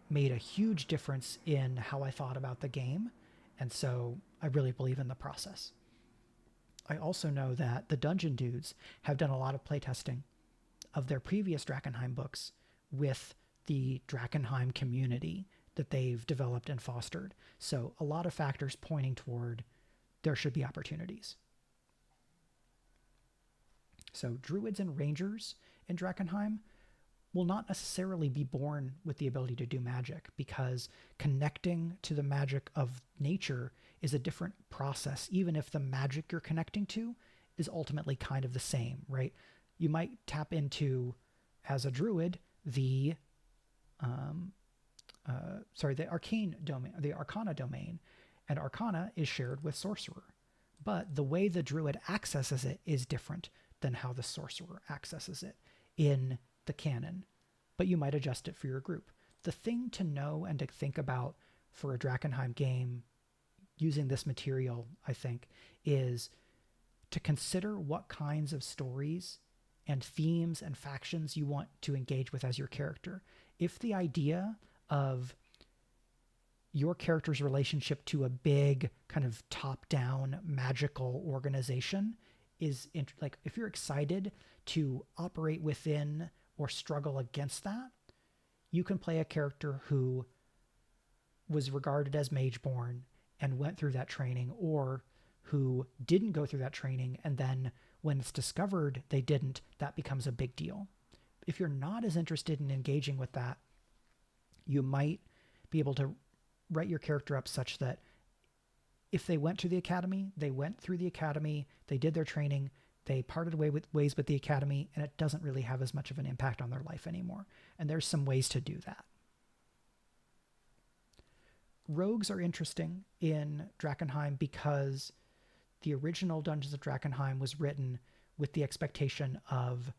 made a huge difference in how I thought about the game. And so I really believe in the process. I also know that the Dungeon Dudes have done a lot of playtesting of their previous Drakkenheim books with the Drakkenheim community that they've developed and fostered. So a lot of factors pointing toward there should be opportunities. So Druids and Rangers in Drakkenheim, will not necessarily be born with the ability to do magic, because connecting to the magic of nature is a different process, even if the magic you're connecting to is ultimately kind of the same, right? You might tap into, as a druid, the arcane domain, the arcana domain, and arcana is shared with sorcerer. But the way the druid accesses it is different than how the sorcerer accesses it in the canon, but you might adjust it for your group. The thing to know and to think about for a Drakkenheim game using this material, I think, is to consider what kinds of stories and themes and factions you want to engage with as your character. If the idea of your character's relationship to a big kind of top-down magical organization is like, if you're excited to operate within or struggle against that, you can play a character who was regarded as mageborn and went through that training, or who didn't go through that training, and then when it's discovered they didn't, that becomes a big deal. If you're not as interested in engaging with that, you might be able to write your character up such that if they went to the academy, they went through the academy, they did their training, they parted ways with the academy, and it doesn't really have as much of an impact on their life anymore. And there's some ways to do that. Rogues are interesting in Drakkenheim because the original Dungeons of Drakkenheim was written with the expectation of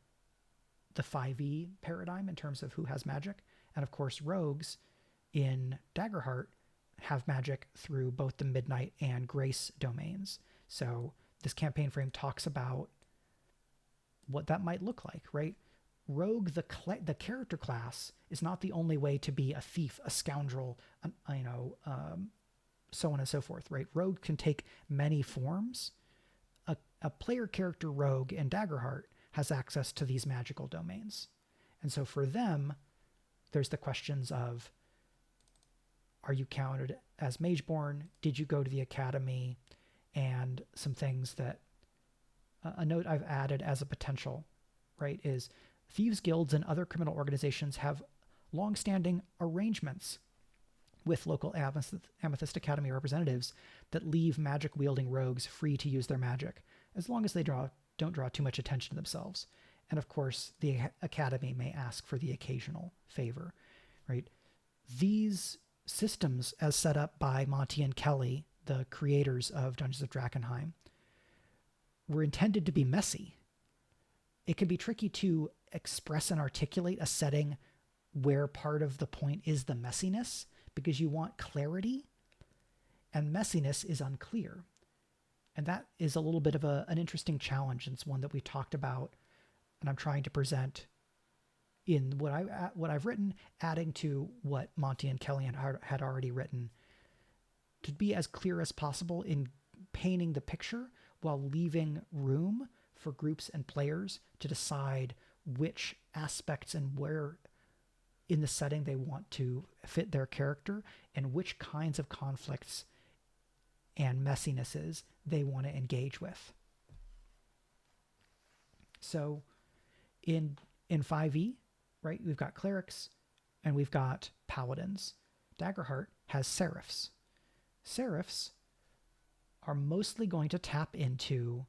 the 5e paradigm in terms of who has magic. And of course, rogues in Daggerheart have magic through both the Midnight and Grace domains. So this campaign frame talks about what that might look like, right? Rogue, the character class, is not the only way to be a thief, a scoundrel, so on and so forth, right? Rogue can take many forms. A player character rogue in Daggerheart has access to these magical domains. And so for them, there's the questions of, are you counted as mageborn? Did you go to the academy? And some things that a note I've added as a potential, right, is thieves guilds and other criminal organizations have long-standing arrangements with local Amethyst Academy representatives that leave magic-wielding rogues free to use their magic, as long as they don't draw too much attention to themselves. And of course, the academy may ask for the occasional favor, right? These systems, as set up by Monty and Kelly, the creators of Dungeons of Drakkenheim, were intended to be messy. It can be tricky to express and articulate a setting where part of the point is the messiness, because you want clarity, and messiness is unclear. And that is a little bit of an interesting challenge. It's one that we've talked about, and I'm trying to present in what I've written, adding to what Monty and Kelly had already written, to be as clear as possible in painting the picture while leaving room for groups and players to decide which aspects and where in the setting they want to fit their character, and which kinds of conflicts and messinesses they want to engage with. So in 5e, right, we've got clerics and we've got paladins. Daggerheart has seraphs. Seraphs are mostly going to tap into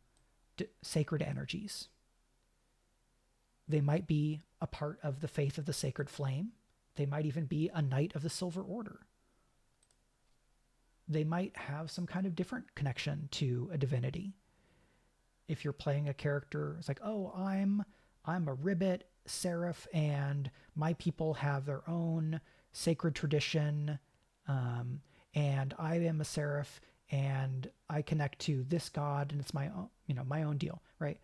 sacred energies. They might be a part of the faith of the Sacred Flame. They might even be a Knight of the Silver Order. They might have some kind of different connection to a divinity. If you're playing a character, it's like, oh, I'm a ribbit seraph, and my people have their own sacred tradition, and I am a seraph, and I connect to this god, and it's my own, my own deal, right?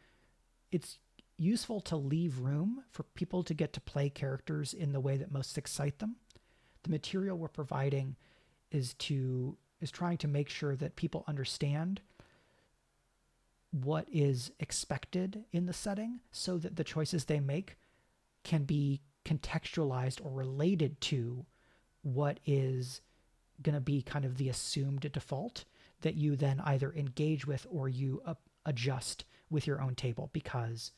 It's useful to leave room for people to get to play characters in the way that most excite them. The material we're providing is trying to make sure that people understand what is expected in the setting, so that the choices they make can be contextualized or related to what is going to be kind of the assumed default that you then either engage with or you adjust with your own table. Because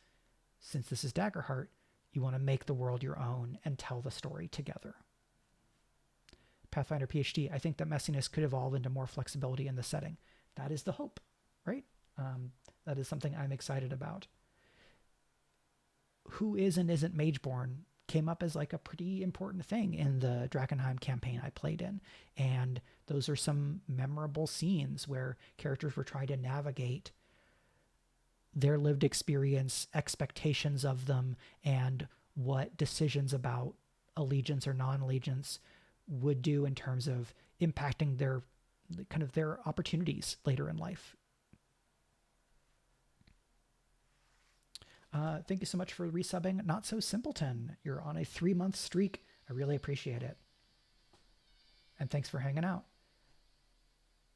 since this is Daggerheart, You want to make the world your own and tell the story together. Pathfinder PhD, I think that messiness could evolve into more flexibility in the setting. That is the hope, right? That is something I'm excited about. Who is and isn't Mageborn came up as like a pretty important thing in the Drakkenheim campaign I played in. And those are some memorable scenes where characters were trying to navigate their lived experience, expectations of them, and what decisions about allegiance or non-allegiance would do in terms of impacting their opportunities later in life. Thank you so much for resubbing Not So Simpleton. You're on a 3-month streak. I really appreciate it. And thanks for hanging out.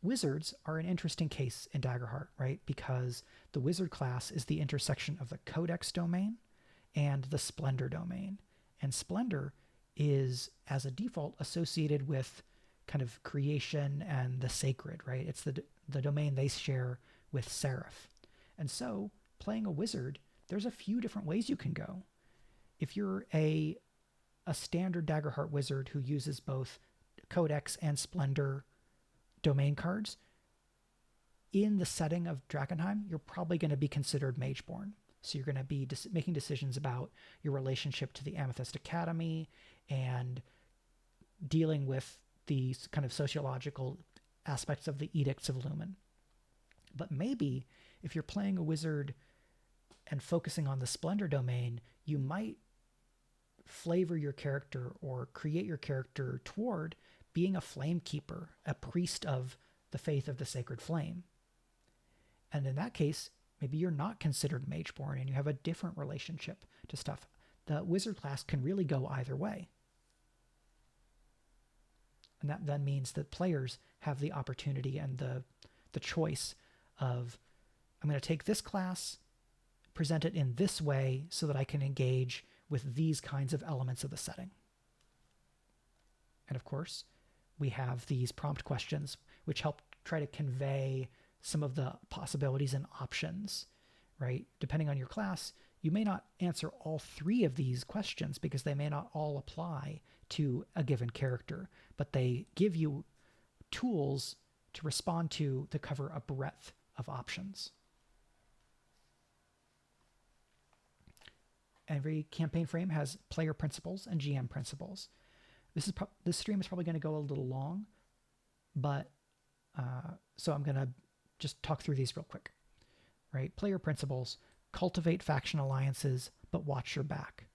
Wizards are an interesting case in Daggerheart, right? Because the wizard class is the intersection of the Codex domain and the Splendor domain. And Splendor is, as a default, associated with kind of creation and the sacred, right? It's the domain they share with Seraph. And so, playing a wizard, there's a few different ways you can go. If you're a standard Daggerheart wizard who uses both Codex and Splendor domain cards, in the setting of Drakkenheim, you're probably going to be considered Mageborn. So you're going to be making decisions about your relationship to the Amethyst Academy and dealing with the kind of sociological aspects of the Edicts of Lumen. But maybe if you're playing a wizard and focusing on the Splendor domain, you might flavor your character or create your character toward being a flame keeper, a priest of the faith of the sacred flame. And in that case, maybe you're not considered Mageborn and you have a different relationship to stuff. The wizard class can really go either way. And that then means that players have the opportunity and the choice of, I'm going to take this class, present it in this way so that I can engage with these kinds of elements of the setting. And of course, we have these prompt questions which help try to convey some of the possibilities and options, right? Depending on your class, you may not answer all 3 of these questions because they may not all apply to a given character, but they give you tools to respond to cover a breadth of options. Every campaign frame has player principles and GM principles. This stream is probably going to go a little long, but so I'm going to just talk through these real quick. Right? Player principles: cultivate faction alliances, but watch your back.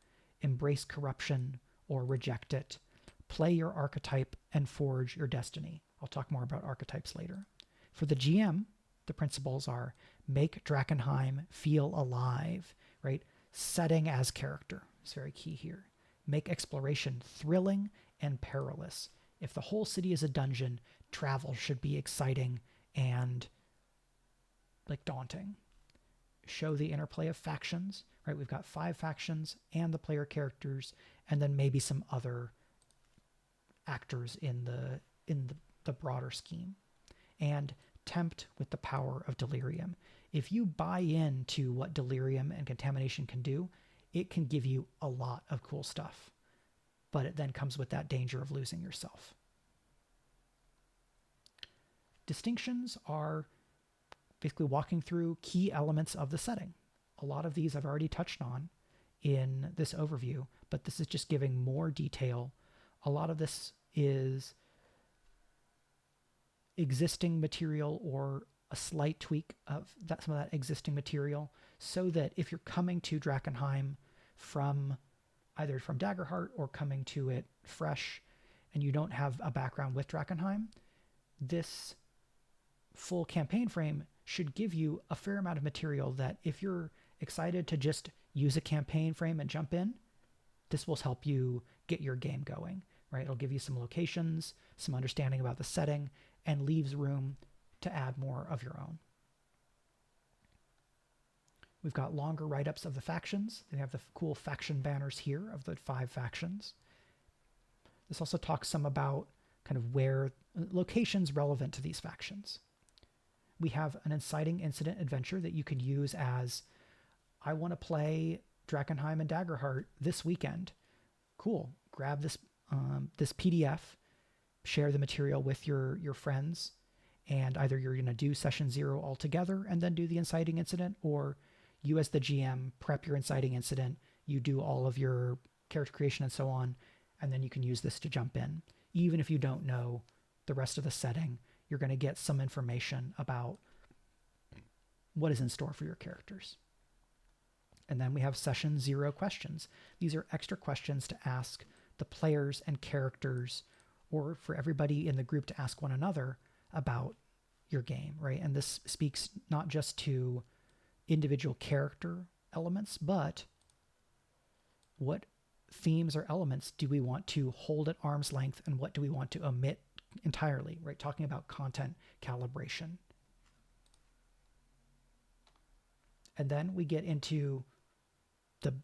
Embrace corruption or reject it. Play your archetype and forge your destiny. I'll talk more about archetypes later. For the GM, the principles are: make Drakkenheim feel alive, right? Setting as character is very key here. Make exploration thrilling and perilous. If the whole city is a dungeon, travel should be exciting and like daunting. Show the interplay of factions, right? We've got 5 factions and the player characters, and then maybe some other actors in the broader scheme. And tempt with the power of delirium. If you buy into what delirium and contamination can do, it can give you a lot of cool stuff. But it then comes with that danger of losing yourself. Distinctions are basically walking through key elements of the setting. A lot of these I've already touched on in this overview, but this is just giving more detail. A lot of this is existing material or a slight tweak of some of that existing material, so that if you're coming to Drakkenheim either from Daggerheart or coming to it fresh and you don't have a background with Drakkenheim, this full campaign frame should give you a fair amount of material that if you're excited to just use a campaign frame and jump in, this will help you get your game going, right? It'll give you some locations, some understanding about the setting, and leaves room to add more of your own. We've got longer write-ups of the factions. They have the cool faction banners here of the 5 factions. This also talks some about kind of where locations relevant to these factions. We have an inciting incident adventure that you can use as, I want to play Drakkenheim and Daggerheart this weekend. Cool. Grab this PDF, share the material with your friends, and either you're going to do session 0 altogether and then do the inciting incident, or you as the GM prep your inciting incident, you do all of your character creation and so on, and then you can use this to jump in. Even if you don't know the rest of the setting, you're going to get some information about what is in store for your characters. And then we have session 0 questions. These are extra questions to ask the players and characters, or for everybody in the group to ask one another about your game, right? And this speaks not just to individual character elements, but what themes or elements do we want to hold at arm's length, and what do we want to omit entirely, right? Talking about content calibration. And then we get into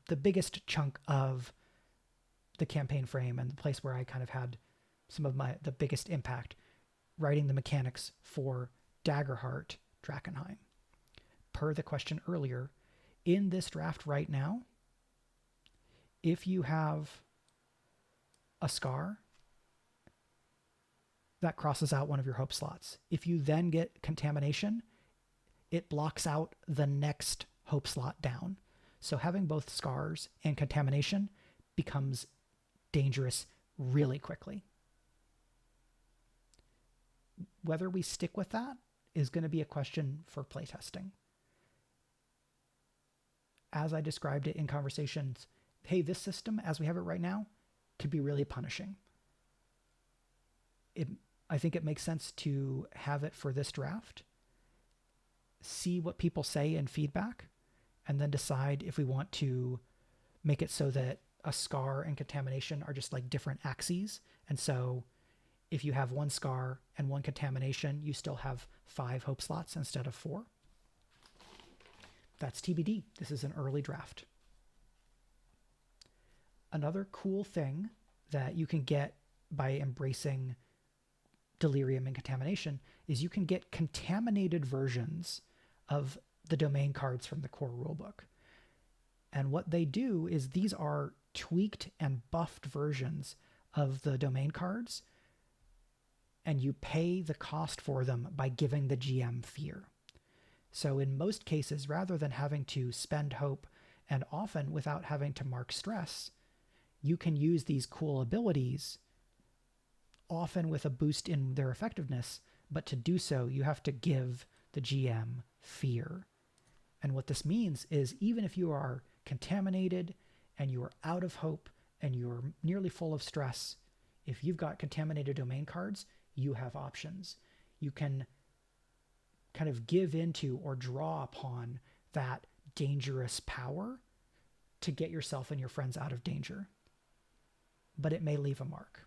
the biggest chunk of the campaign frame, and the place where I kind of had some of the biggest impact, writing the mechanics for Daggerheart Drakkenheim. Per the question earlier, in this draft right now, if you have a scar, that crosses out one of your hope slots. If you then get contamination, it blocks out the next hope slot down. So having both scars and contamination becomes dangerous really quickly. Whether we stick with that is going to be a question for playtesting. As I described it in conversations, hey, this system, as we have it right now, could be really punishing. I think it makes sense to have it for this draft, see what people say in feedback, and then decide if we want to make it so that a scar and contamination are just like different axes. And so if you have one scar and one contamination, you still have 5 hope slots instead of 4. That's TBD. This is an early draft. Another cool thing that you can get by embracing delirium and contamination is you can get contaminated versions of the domain cards from the core rulebook. And what they do is these are tweaked and buffed versions of the domain cards, and you pay the cost for them by giving the GM fear. So in most cases, rather than having to spend hope, and often without having to mark stress, you can use these cool abilities, often with a boost in their effectiveness, but to do so, you have to give the GM fear. And what this means is even if you are contaminated and you are out of hope and you're nearly full of stress, if you've got contaminated domain cards, you have options. You can kind of give into or draw upon that dangerous power to get yourself and your friends out of danger. But it may leave a mark.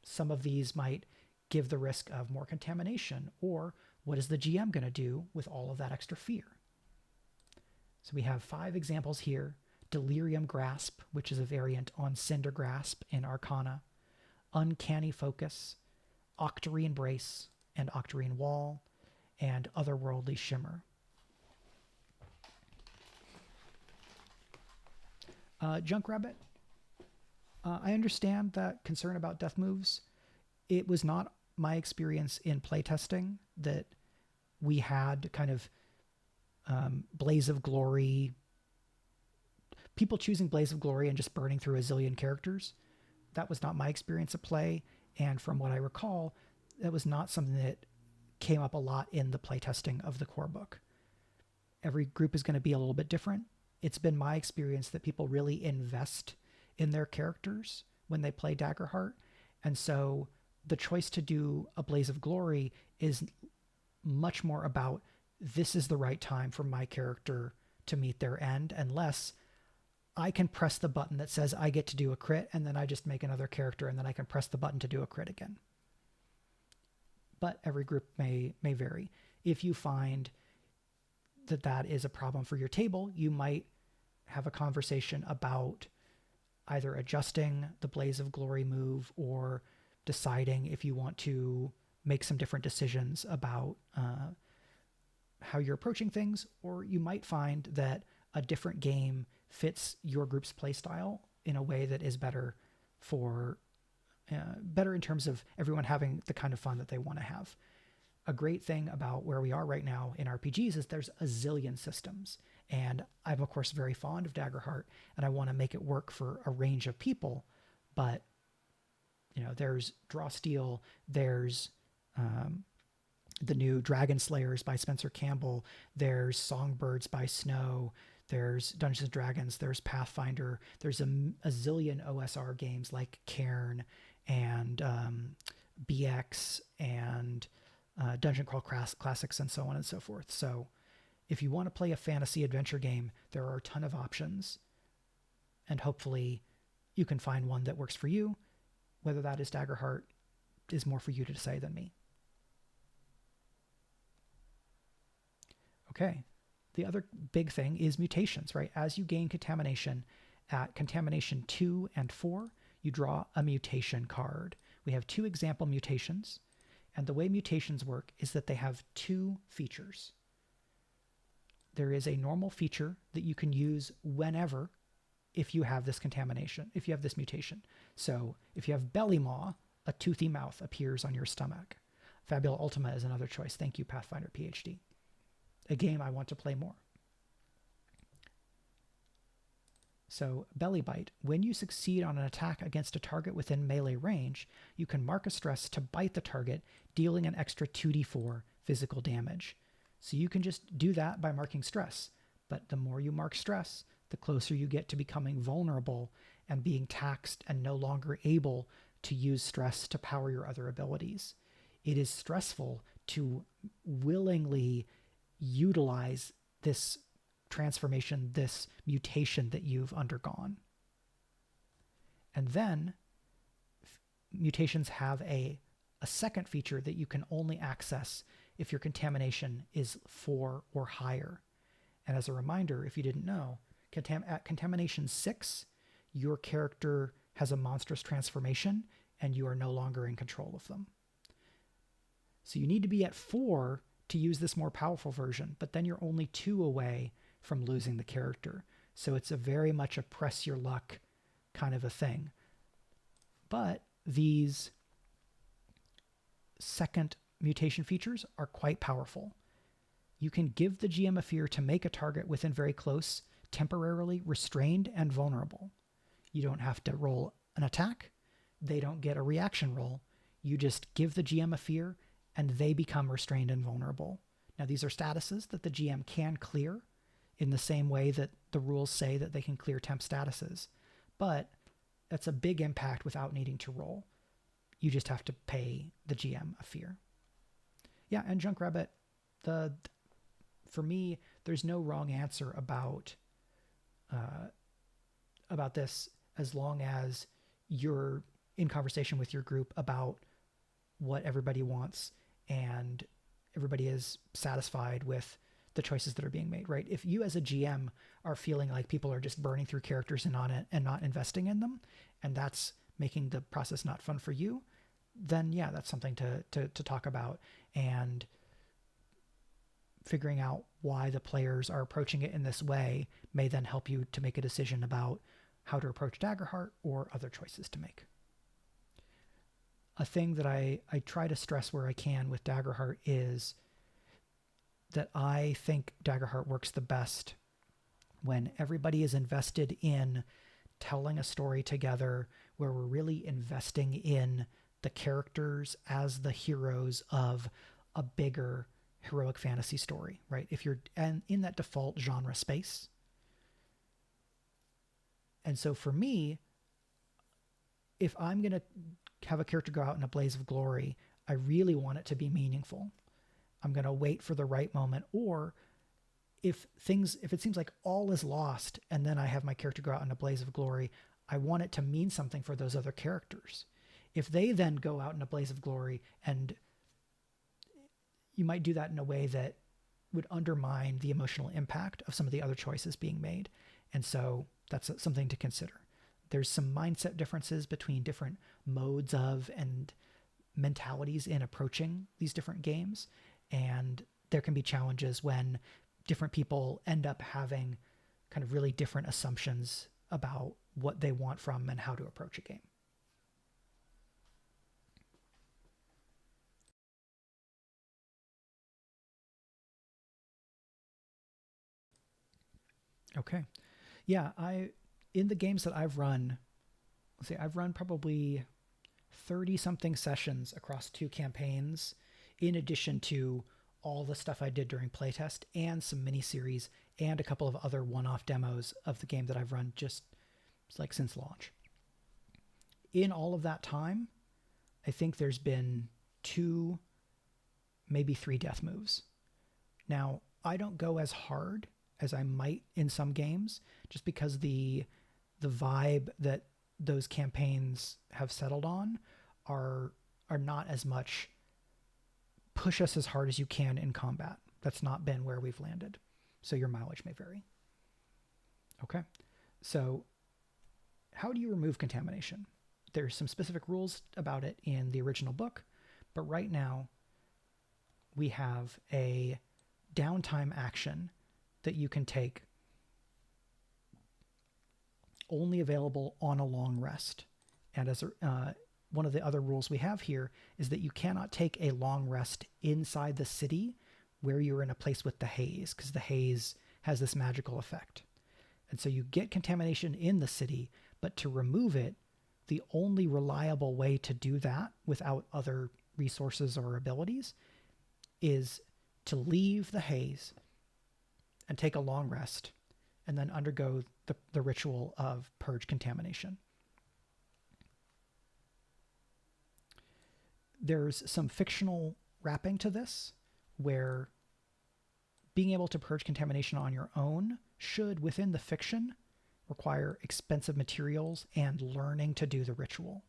Some of these might give the risk of more contamination, or what is the GM going to do with all of that extra fear? So we have 5 examples here. Delirium Grasp, which is a variant on Cinder Grasp in Arcana. Uncanny Focus, Octarine Brace, and Octarine Wall, and Otherworldly Shimmer. Junkrabbit, I understand that concern about death moves. It was not my experience in playtesting that we had kind of Blaze of Glory, people choosing Blaze of Glory and just burning through a zillion characters. That was not my experience at play, and from what I recall, that was not something that came up a lot in the playtesting of the core book. Every group is going to be a little bit different. It's been my experience that people really invest in their characters when they play Daggerheart, and so the choice to do a Blaze of Glory is much more about this is the right time for my character to meet their end, unless I can press the button that says I get to do a crit, and then I just make another character, and then I can press the button to do a crit again. But every group may vary. If you find that that is a problem for your table, you might have a conversation about either adjusting the Blaze of Glory move or deciding if you want to make some different decisions about how you're approaching things, or you might find that a different game fits your group's playstyle in a way that is better for better in terms of everyone having the kind of fun that they want to have. A great thing about where we are right now in RPGs is there's a zillion systems. And I'm, of course, very fond of Daggerheart, and I want to make it work for a range of people. But, there's Draw Steel, there's the new Dragon Slayers by Spencer Campbell, there's Songbirds by Snow, there's Dungeons and Dragons, there's Pathfinder, there's a zillion OSR games like Cairn and BX and Dungeon Crawl Classics and so on and so forth. So if you want to play a fantasy adventure game, there are a ton of options, and hopefully you can find one that works for you. Whether that is Daggerheart is more for you to say than me. Okay. The other big thing is mutations, right? As you gain contamination at contamination 2 and 4, you draw a mutation card. We have 2 example mutations, and the way mutations work is that they have 2 features. There is a normal feature that you can use whenever if you have this contamination, if you have this mutation. So if you have belly maw, a toothy mouth appears on your stomach. Fabula Ultima is another choice. Thank you, Pathfinder PhD. A game I want to play more. So belly bite. When you succeed on an attack against a target within melee range, you can mark a stress to bite the target, dealing an extra 2d4 physical damage. So you can just do that by marking stress. But the more you mark stress, the closer you get to becoming vulnerable and being taxed and no longer able to use stress to power your other abilities. It is stressful to willingly utilize this transformation, this mutation that you've undergone. And then mutations have a second feature that you can only access if your contamination is 4 or higher. And as a reminder, if you didn't know, at contamination 6, your character has a monstrous transformation and you are no longer in control of them. So you need to be at 4 to use this more powerful version, but then you're only 2 away from losing the character. So it's a very much a press your luck kind of a thing. But these second mutation features are quite powerful. You can give the GM a fear to make a target within very close temporarily restrained and vulnerable. You don't have to roll an attack. They don't get a reaction roll. You just give the GM a fear and they become restrained and vulnerable. Now, these are statuses that the GM can clear in the same way that the rules say that they can clear temp statuses. But that's a big impact without needing to roll. You just have to pay the GM a fear. Yeah, and Junkrabbit, for me, there's no wrong answer about this, as long as you're in conversation with your group about what everybody wants and everybody is satisfied with the choices that are being made, right? If you as a GM are feeling like people are just burning through characters and not investing in them, and that's making the process not fun for you, then yeah, that's something to talk about, and figuring out why the players are approaching it in this way may then help you to make a decision about how to approach Daggerheart or other choices to make. A thing that I try to stress where I can with Daggerheart is that I think Daggerheart works the best when everybody is invested in telling a story together, where we're really investing in the characters as the heroes of a bigger heroic fantasy story, right? If you're in that default genre space. And so for me, if I'm going to have a character go out in a blaze of glory, I really want it to be meaningful. I'm going to wait for the right moment. Or if it seems like all is lost and then I have my character go out in a blaze of glory, I want it to mean something for those other characters. If they then go out in a blaze of glory, and you might do that in a way that would undermine the emotional impact of some of the other choices being made. And so that's something to consider. There's some mindset differences between different modes of and mentalities in approaching these different games. And there can be challenges when different people end up having kind of really different assumptions about what they want from and how to approach a game. Okay. Yeah, in the games that I've run, let's see, I've run probably 30 something sessions across 2 campaigns, in addition to all the stuff I did during playtest and some miniseries and a couple of other one-off demos of the game that I've run just like since launch. In all of that time, I think there's been 2, maybe 3 death moves. Now, I don't go as hard as I might in some games, just because the vibe that those campaigns have settled on are not as much push us as hard as you can in combat. That's not been where we've landed. So your mileage may vary. Okay. So how do you remove contamination? There's some specific rules about it in the original book, but right now we have a downtime action that you can take, only available on a long rest. And as one of the other rules we have here is that you cannot take a long rest inside the city where you're in a place with the haze, because the haze has this magical effect. And so you get contamination in the city, but to remove it, the only reliable way to do that without other resources or abilities is to leave the haze and take a long rest and then undergo the ritual of purge contamination. There's some fictional wrapping to this, where being able to purge contamination on your own should, within the fiction, require expensive materials and learning to do the ritual.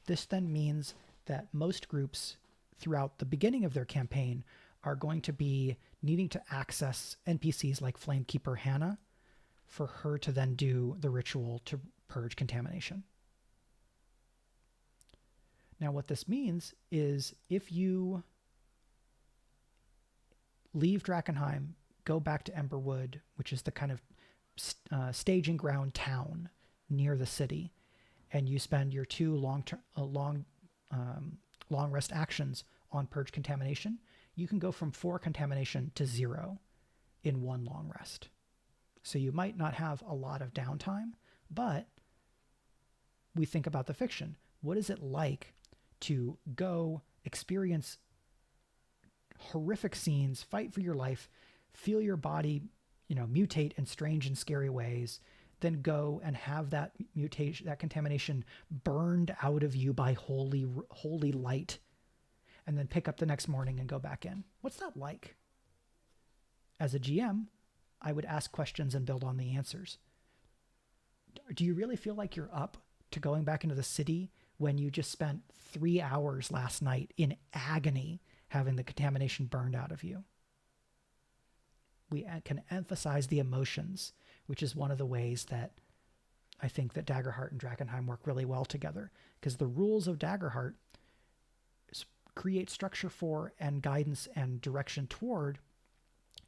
This then means that most groups throughout the beginning of their campaign are going to be needing to access NPCs like Flamekeeper Hannah for her to then do the ritual to purge contamination. Now, what this means is if you leave Drakkenheim, go back to Emberwood, which is the kind of staging ground town near the city, and you spend your 2 long rest actions on purge contamination, you can go from 4 contamination to 0 in 1 long rest. So you might not have a lot of downtime, but we think about the fiction. What is it like to go experience horrific scenes, fight for your life, feel your body, mutate in strange and scary ways, then go and have that mutation, that contamination burned out of you by holy light, and then pick up the next morning and go back in? What's that like? As a GM, I would ask questions and build on the answers. Do you really feel like you're up to going back into the city when you just spent 3 hours last night in agony having the contamination burned out of you? We can emphasize the emotions, which is one of the ways that I think that Daggerheart and Drakkenheim work really well together, because the rules of Daggerheart create structure for and guidance and direction toward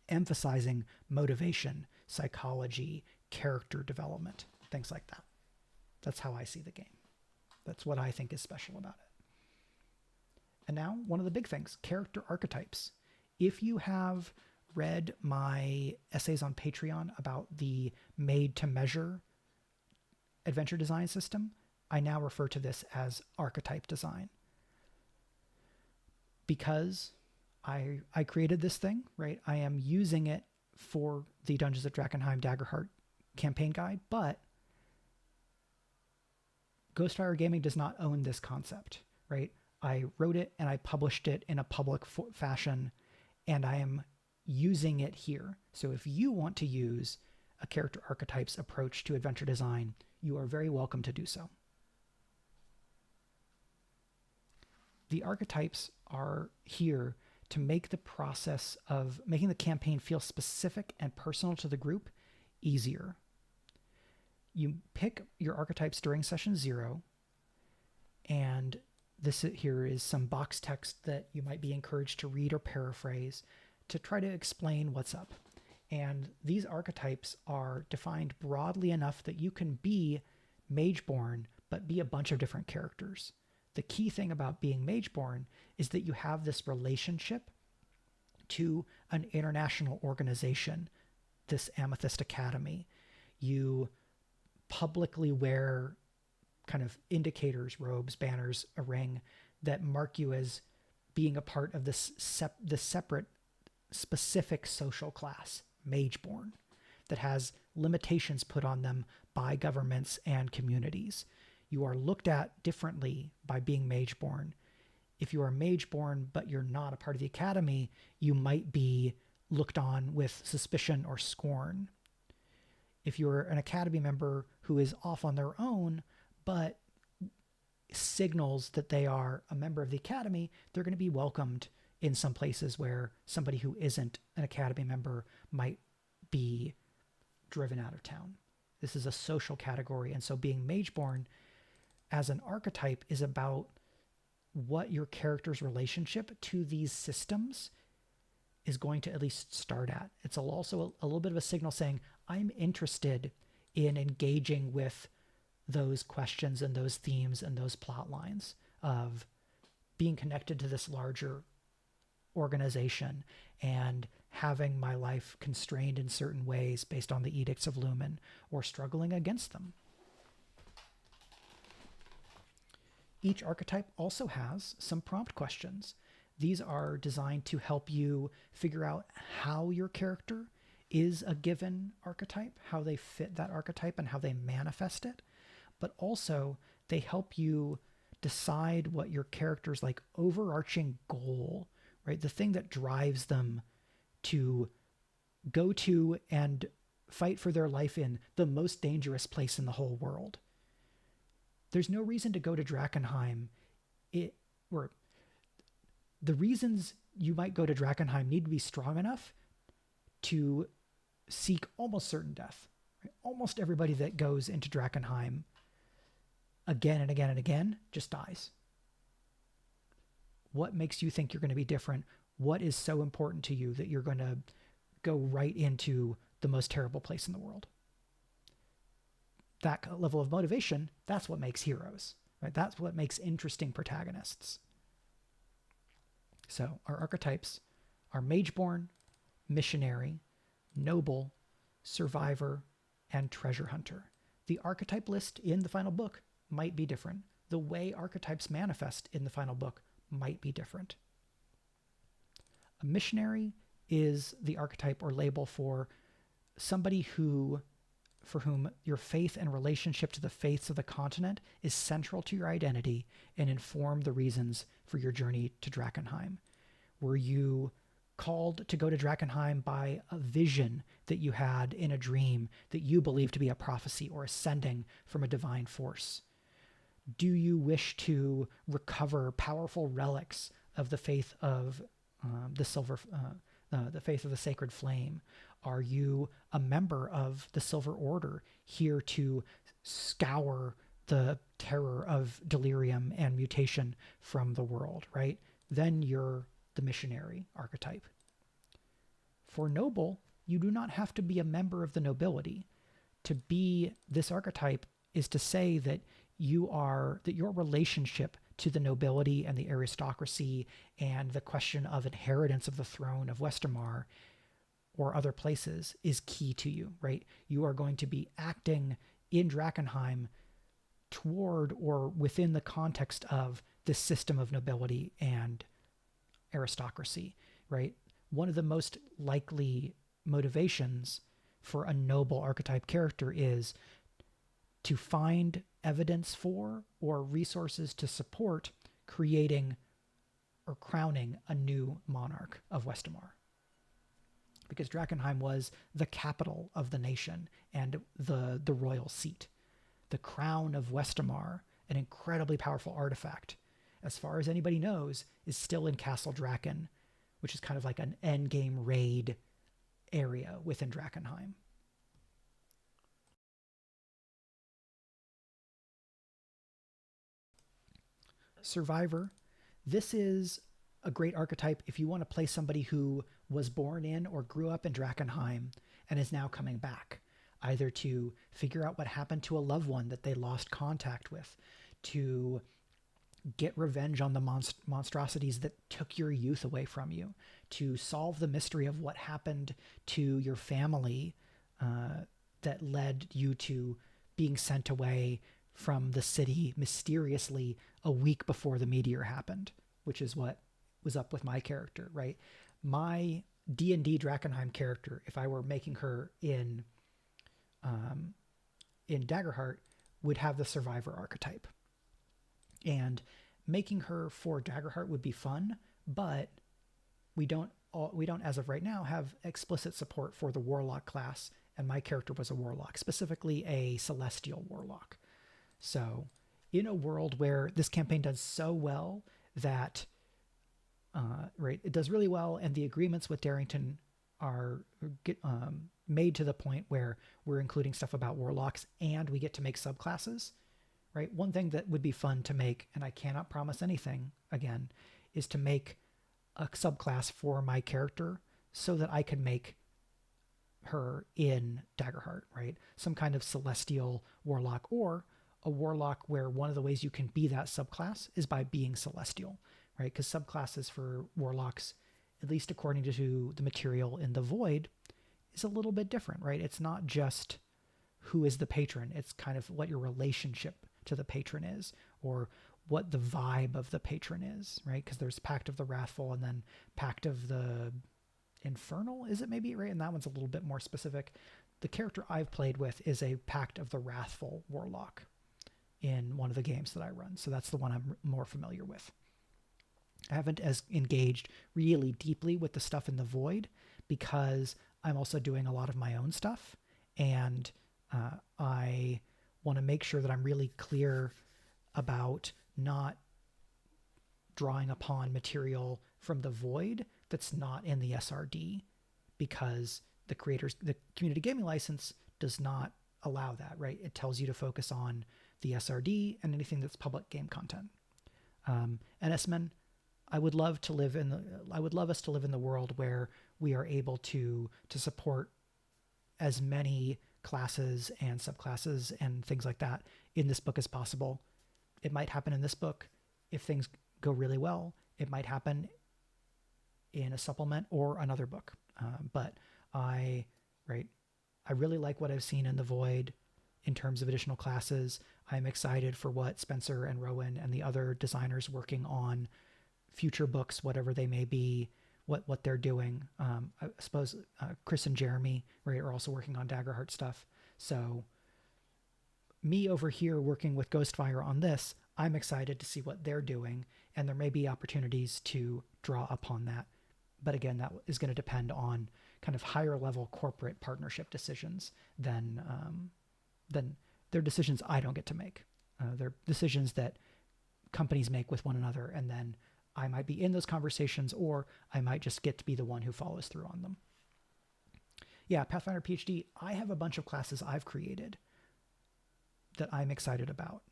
emphasizing motivation, psychology, character development, things like that. That's how I see the game. That's what I think is special about it. And now, one of the big things, character archetypes. If you have read my essays on Patreon about the made-to-measure adventure design system, I now refer to this as archetype design. Because I created this thing, right? I am using it for the Dungeons of Drakkenheim Daggerheart campaign guide, but Ghostfire Gaming does not own this concept, right? I wrote it and I published it in a public fashion, and I am using it here. So if you want to use a character archetypes approach to adventure design, you are very welcome to do so. The archetypes are here to make the process of making the campaign feel specific and personal to the group easier. You pick your archetypes during session 0, and this here is some box text that you might be encouraged to read or paraphrase to try to explain what's up. And these archetypes are defined broadly enough that you can be Mageborn, but be a bunch of different characters. The key thing about being Mageborn is that you have this relationship to an international organization, this Amethyst Academy. You publicly wear kind of indicators, robes, banners, a ring that mark you as being a part of this separate, specific social class, Mageborn, that has limitations put on them by governments and communities. You are looked at differently by being Mageborn. If you are Mageborn but you're not a part of the academy, you might be looked on with suspicion or scorn. If you're an academy member who is off on their own but signals that they are a member of the academy, they're going to be welcomed in some places where somebody who isn't an academy member might be driven out of town. This is a social category, and so being Mageborn as an archetype is about what your character's relationship to these systems is going to at least start at. It's also a little bit of a signal saying, I'm interested in engaging with those questions and those themes and those plot lines of being connected to this larger organization and having my life constrained in certain ways based on the edicts of Lumen or struggling against them. Each archetype also has some prompt questions. These are designed to help you figure out how your character is a given archetype, how they fit that archetype and how they manifest it. But also they help you decide what your character's like overarching goal, right? The thing that drives them to go to and fight for their life in the most dangerous place in the whole world. There's no reason to go to Drakkenheim. Or the reasons you might go to Drakkenheim need to be strong enough to seek almost certain death. Right? Almost everybody that goes into Drakkenheim again and again and again just dies. What makes you think you're going to be different? What is so important to you that you're going to go right into the most terrible place in the world? That level of motivation, that's what makes heroes, right? That's what makes interesting protagonists. So our archetypes are Mageborn, Missionary, Noble, Survivor, and Treasure Hunter. The archetype list in the final book might be different. The way archetypes manifest in the final book might be different. A missionary is the archetype or label for somebody for whom your faith and relationship to the faiths of the continent is central to your identity and inform the reasons for your journey to Drakkenheim. Were you called to go to Drakkenheim by a vision that you had in a dream that you believe to be a prophecy or ascending from a divine force? Do you wish to recover powerful relics of the faith of the faith of the Sacred Flame? Are you a member of the Silver Order here to scour the terror of delirium and mutation from the world, right? Then you're the missionary archetype. For noble, you do not have to be a member of the nobility. To be this archetype is to say that your relationship to the nobility and the aristocracy and the question of inheritance of the throne of Westermar or other places is key to you, right? You are going to be acting in Drakkenheim toward or within the context of this system of nobility and aristocracy, right? One of the most likely motivations for a noble archetype character is to find evidence for or resources to support creating or crowning a new monarch of Westermar. Because Drakkenheim was the capital of the nation and the royal seat. The crown of Westermar, an incredibly powerful artifact, as far as anybody knows, is still in Castle Draken, which is kind of like an endgame raid area within Drakkenheim. Survivor. This is a great archetype if you want to play somebody who was born in or grew up in Drakkenheim and is now coming back, either to figure out what happened to a loved one that they lost contact with, to get revenge on the monstrosities that took your youth away from you, to solve the mystery of what happened to your family that led you to being sent away from the city mysteriously a week before the meteor happened, which is what was up with my character, right? My D&D Drakkenheim character, if I were making her in Daggerheart, would have the survivor archetype. And making her for Daggerheart would be fun, but we don't as of right now have explicit support for the warlock class, and my character was a warlock, specifically a celestial warlock. So in a world where this campaign does so well that right, it does really well, and the agreements with Darrington are made to the point where we're including stuff about warlocks and we get to make subclasses, right? One thing that would be fun to make, and I cannot promise anything again, is to make a subclass for my character so that I could make her in Daggerheart, right? Some kind of celestial warlock, or a warlock where one of the ways you can be that subclass is by being celestial, right? Because subclasses for warlocks, at least according to the material in the Void, is a little bit different, right? It's not just who is the patron, it's kind of what your relationship to the patron is, or what the vibe of the patron is, right? Because there's Pact of the Wrathful and then Pact of the Infernal, is it maybe, right? And that one's a little bit more specific. The character I've played with is a Pact of the Wrathful warlock in one of the games that I run, so that's the one I'm more familiar with. I haven't as engaged really deeply with the stuff in the Void because I'm also doing a lot of my own stuff, and I want to make sure that I'm really clear about not drawing upon material from the Void that's not in the SRD, because the community gaming license does not allow that, right? It tells you to focus on the SRD and anything that's public game content. And S-Men, I would love us to live in the world where we are able to support as many classes and subclasses and things like that in this book as possible. It might happen in this book if things go really well. It might happen in a supplement or another book. But I really like what I've seen in the Void in terms of additional classes. I'm excited for what Spencer and Rowan and the other designers working on future books, whatever they may be, what they're doing. I suppose Chris and Jeremy, right, are also working on Daggerheart stuff. So me over here working with Ghostfire on this, I'm excited to see what they're doing, and there may be opportunities to draw upon that. But again, that is going to depend on kind of higher level corporate partnership decisions than they're decisions I don't get to make. They're decisions that companies make with one another, and then I might be in those conversations, or I might just get to be the one who follows through on them. Yeah, Pathfinder PhD, I have a bunch of classes I've created that I'm excited about.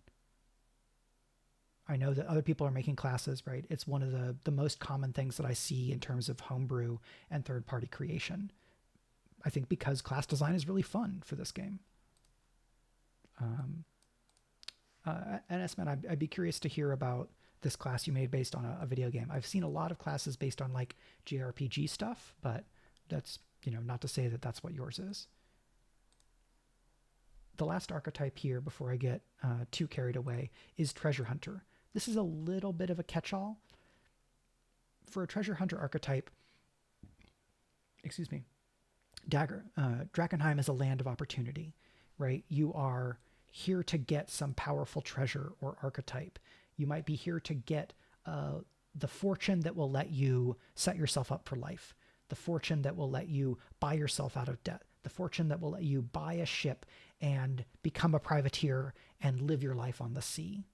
I know that other people are making classes, right? It's one of the most common things that I see in terms of homebrew and third-party creation. I think because class design is really fun for this game. And S-Man, I'd be curious to hear about this class you made based on a video game. I've seen a lot of classes based on like JRPG stuff, but that's, not to say that that's what yours is. The last archetype here, before I get too carried away, is Treasure Hunter. This is a little bit of a catch-all. For a Treasure Hunter archetype, Drakkenheim is a land of opportunity, right? You are here to get some powerful treasure or archetype. You might be here to get the fortune that will let you set yourself up for life, the fortune that will let you buy yourself out of debt, the fortune that will let you buy a ship and become a privateer and live your life on the sea.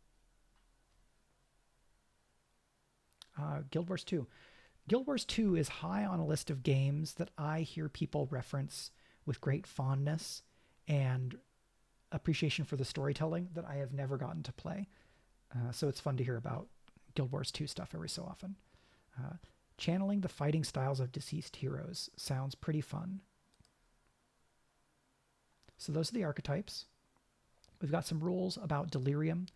Guild Wars 2. Guild Wars 2 is high on a list of games that I hear people reference with great fondness and appreciation for the storytelling that I have never gotten to play. So it's fun to hear about Guild Wars 2 stuff every so often. Channeling the fighting styles of deceased heroes sounds pretty fun. So those are the archetypes. We've got some rules about delirium.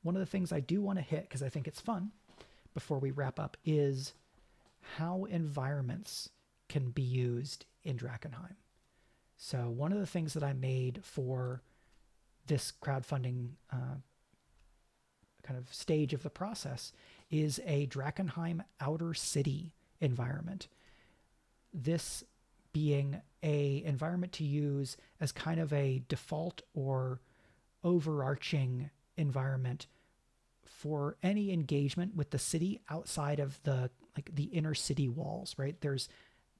One of the things I do want to hit, because I think it's fun, before we wrap up, is how environments can be used in Drakkenheim. So one of the things that I made for this crowdfunding kind of stage of the process is a Drakkenheim outer city environment. This being a environment to use as kind of a default or overarching environment for any engagement with the city outside of the inner city walls, right? There's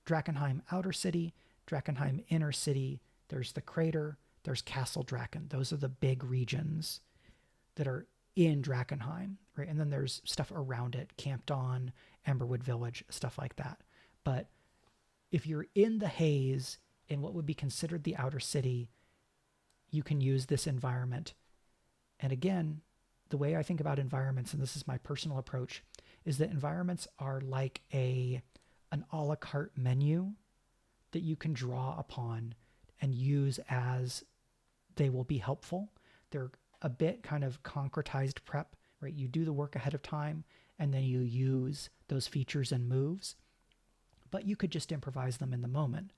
Drakkenheim outer city, Drakkenheim inner city, there's the crater, there's Castle Draken. Those are the big regions that are in Drakkenheim, right? And then there's stuff around it, Camp Dawn, Emberwood Village, stuff like that. But if you're in the haze in what would be considered the outer city, you can use this environment. And again, the way I think about environments, and this is my personal approach, is that environments are like an a la carte menu that you can draw upon and use as they will be helpful. They're a bit kind of concretized prep, right? You do the work ahead of time and then you use those features and moves, but you could just improvise them in the moment.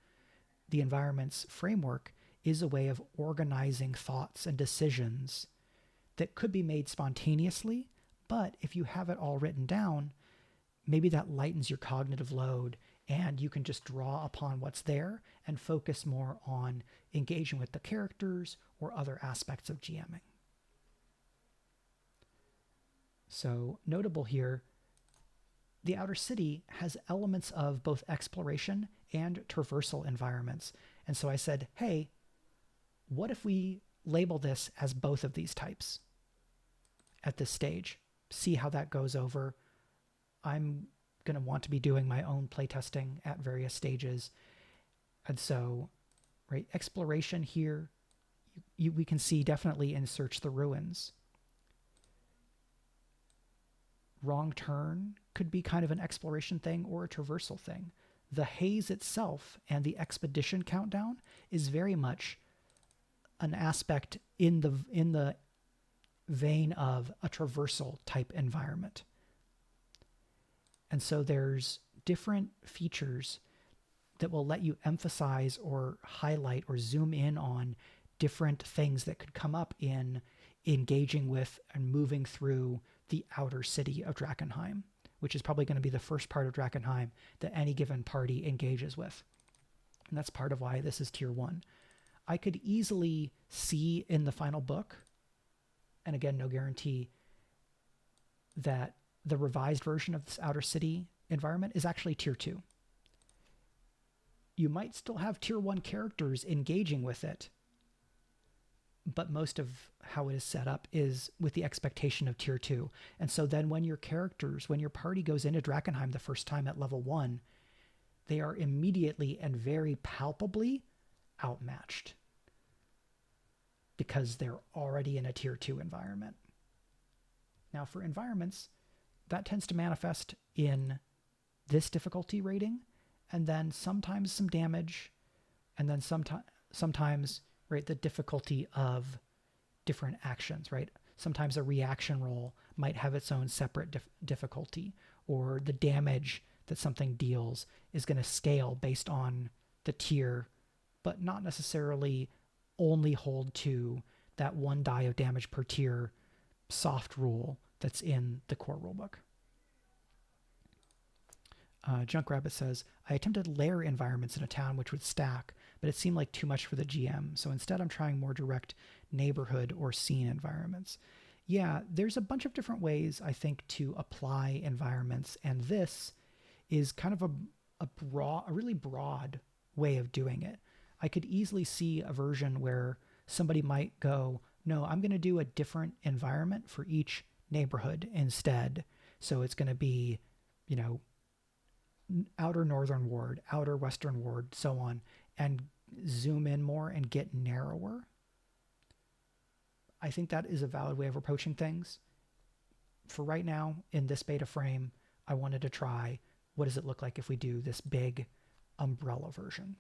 The environment's framework is a way of organizing thoughts and decisions that could be made spontaneously, but if you have it all written down, maybe that lightens your cognitive load and you can just draw upon what's there and focus more on engaging with the characters or other aspects of GMing. So notable here, the outer city has elements of both exploration and traversal environments. And so I said, hey, what if we label this as both of these types at this stage? See how that goes over. I'm going to want to be doing my own playtesting at various stages. And so, right, exploration here, we can see definitely in Search the Ruins. Wrong Turn could be kind of an exploration thing or a traversal thing. The haze itself and the expedition countdown is very much an aspect in the vein of a traversal type environment. And so there's different features that will let you emphasize or highlight or zoom in on different things that could come up in engaging with and moving through the outer city of Drakkenheim, which is probably going to be the first part of Drakkenheim that any given party engages with. And that's part of why this is tier 1. I could easily see in the final book, and again, no guarantee, that the revised version of this outer city environment is actually tier 2. You might still have tier 1 characters engaging with it, but most of how it is set up is with the expectation of tier 2. And so then when your party goes into Drakkenheim the first time at level 1, they are immediately and very palpably outmatched because they're already in a tier 2 environment. Now for environments, that tends to manifest in this difficulty rating, and then sometimes some damage, and then sometimes, right, the difficulty of different actions, right? Sometimes a reaction roll might have its own separate difficulty, or the damage that something deals is going to scale based on the tier, but not necessarily only hold to that 1 die of damage per tier soft rule that's in the core rulebook. Junkrabbit says, I attempted lair environments in a town which would stack, but it seemed like too much for the GM. So instead I'm trying more direct neighborhood or scene environments. Yeah, there's a bunch of different ways, I think, to apply environments. And this is kind of a really broad way of doing it. I could easily see a version where somebody might go, no, I'm going to do a different environment for each neighborhood instead. So it's going to be, outer northern ward, outer western ward, so on, and zoom in more and get narrower. I think that is a valid way of approaching things. For right now, in this beta frame, I wanted to try what does it look like if we do this big umbrella version?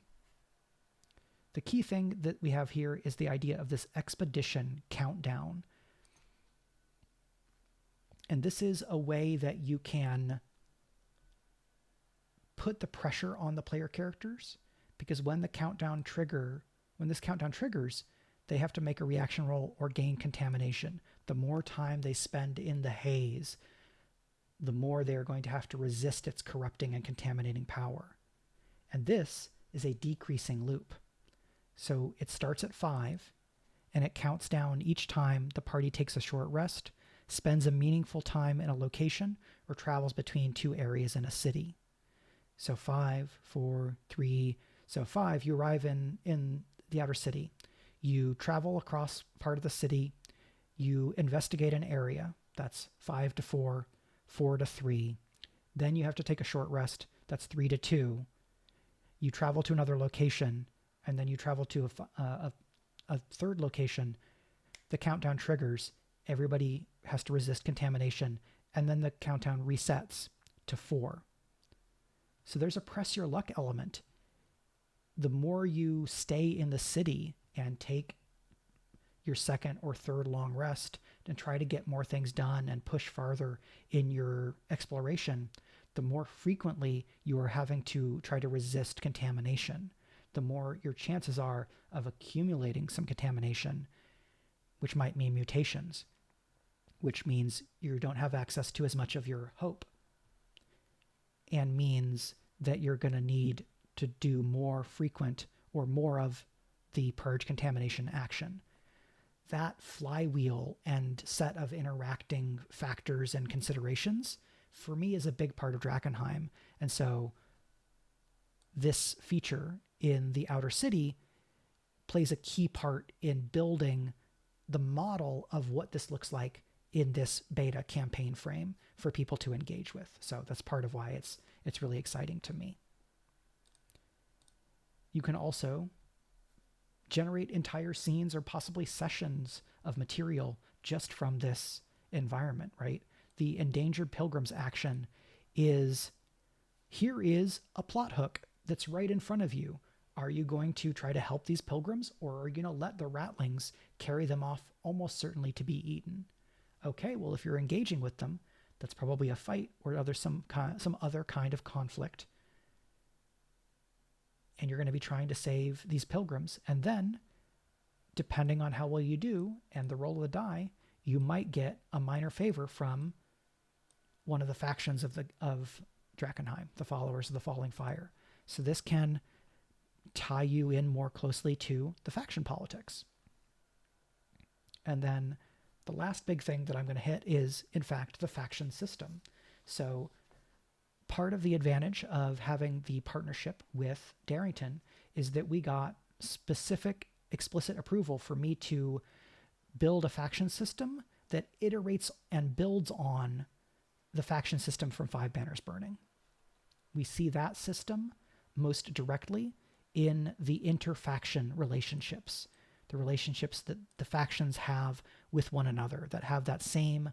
The key thing that we have here is the idea of this expedition countdown. And this is a way that you can put the pressure on the player characters, because when this countdown triggers, they have to make a reaction roll or gain contamination. The more time they spend in the haze, the more they're going to have to resist its corrupting and contaminating power. And this is a decreasing loop. So it starts at 5, and it counts down each time the party takes a short rest, spends a meaningful time in a location, or travels between 2 areas in a city. So 5, 4, 3. So 5, you arrive in the outer city. You travel across part of the city. You investigate an area. That's 5 to 4, 4 to 3. Then you have to take a short rest. That's 3 to 2. You travel to another location, and then you travel to a third location. The countdown triggers. Everybody has to resist contamination, and then the countdown resets to 4. So there's a press your luck element. The more you stay in the city and take your second or third long rest and try to get more things done and push farther in your exploration, the more frequently you are having to try to resist contamination, the more your chances are of accumulating some contamination, which might mean mutations, which means you don't have access to as much of your hope, and means that you're going to need to do more frequent or more of the purge contamination action. That flywheel and set of interacting factors and considerations, for me, is a big part of Drakkenheim. And so this feature in the outer city plays a key part in building the model of what this looks like in this beta campaign frame for people to engage with. So that's part of why it's really exciting to me. You can also generate entire scenes or possibly sessions of material just from this environment, right? The Endangered Pilgrims action is, here is a plot hook that's right in front of you. Are you going to try to help these pilgrims, or are you going to let the ratlings carry them off, almost certainly to be eaten? Okay, well, if you're engaging with them, that's probably a fight or some other kind of conflict. And you're going to be trying to save these pilgrims. And then, depending on how well you do and the roll of the die, you might get a minor favor from one of the factions of Drakkenheim, the followers of the Falling Fire. So this can tie you in more closely to the faction politics. And then the last big thing that I'm going to hit is, in fact, the faction system. So part of the advantage of having the partnership with Darrington is that we got specific, explicit approval for me to build a faction system that iterates and builds on the faction system from Five Banners Burning. We see that system most directly in the interfaction relationships, the relationships that the factions have with one another that have that same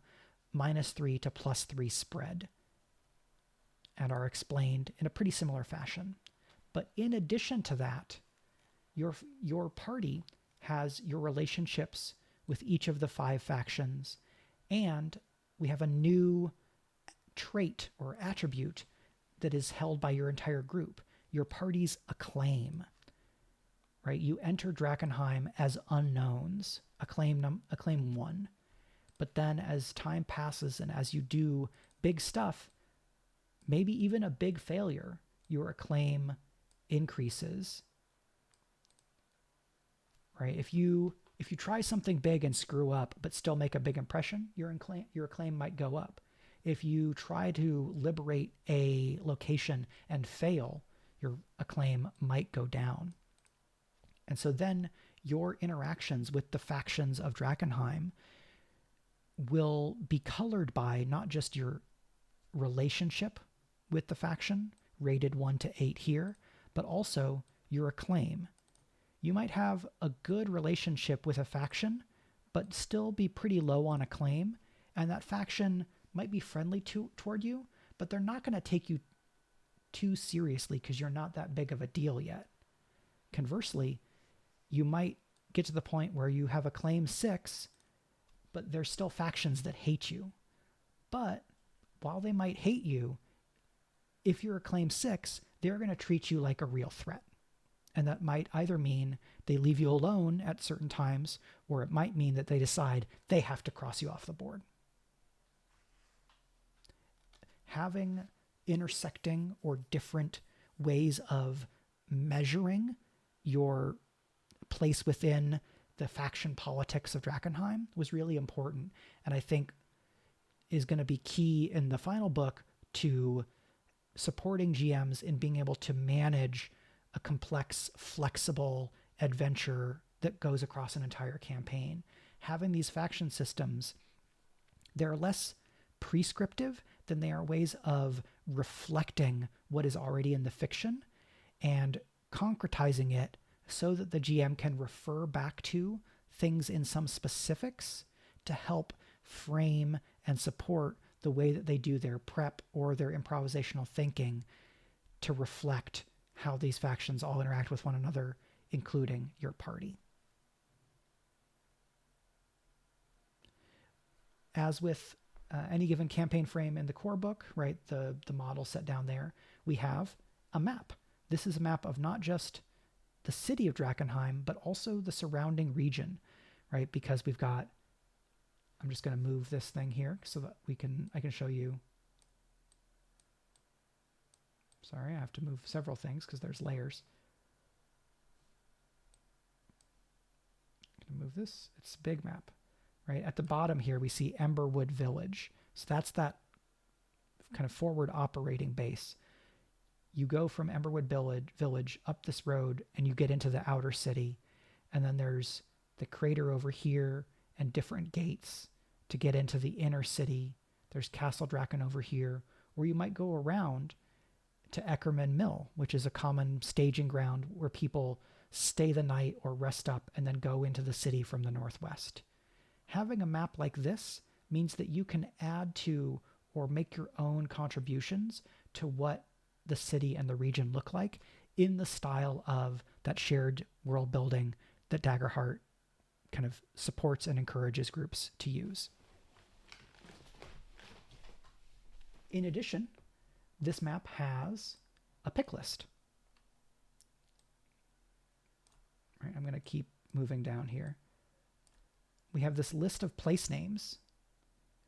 -3 to +3 spread and are explained in a pretty similar fashion. But in addition to that, your party has your relationships with each of the 5 factions, and we have a new trait or attribute that is held by your entire group, your party's acclaim. Right? You enter Drakkenheim as unknowns, acclaim 1. But then as time passes and as you do big stuff, maybe even a big failure, your acclaim increases. Right? If you try something big and screw up but still make a big impression, your acclaim might go up. If you try to liberate a location and fail, your acclaim might go down. And so then your interactions with the factions of Drakkenheim will be colored by not just your relationship with the faction, rated 1 to 8 here, but also your acclaim. You might have a good relationship with a faction, but still be pretty low on acclaim, and that faction might be friendly toward you, but they're not going to take you too seriously because you're not that big of a deal yet. Conversely, you might get to the point where you have a claim 6, but there's still factions that hate you. But while they might hate you, if you're a claim 6, they're going to treat you like a real threat. And that might either mean they leave you alone at certain times, or it might mean that they decide they have to cross you off the board. Having intersecting or different ways of measuring your place within the faction politics of Drakkenheim was really important, and I think is going to be key in the final book to supporting GMs in being able to manage a complex, flexible adventure that goes across an entire campaign. Having these faction systems, they're less prescriptive than they are ways of reflecting what is already in the fiction and concretizing it so that the GM can refer back to things in some specifics to help frame and support the way that they do their prep or their improvisational thinking to reflect how these factions all interact with one another, including your party. As with any given campaign frame in the core book, right, the model set down there, we have a map. This is a map of not just the city of Drakkenheim, but also the surrounding region, right? Because we've got, I'm just going to move this thing here so that I can show you. Sorry, I have to move several things because there's layers. I'm going to move this. It's a big map, right? At the bottom here, we see Emberwood Village. So that's that kind of forward operating base. You go from Emberwood Village up this road and you get into the outer city. And then there's the crater over here and different gates to get into the inner city. There's Castle Draken over here, or you might go around to Eckerman Mill, which is a common staging ground where people stay the night or rest up and then go into the city from the northwest. Having a map like this means that you can add to or make your own contributions to what the city and the region look like in the style of that shared world building that Daggerheart kind of supports and encourages groups to use. In addition, this map has a pick list. Right, I'm going to keep moving down here. We have this list of place names.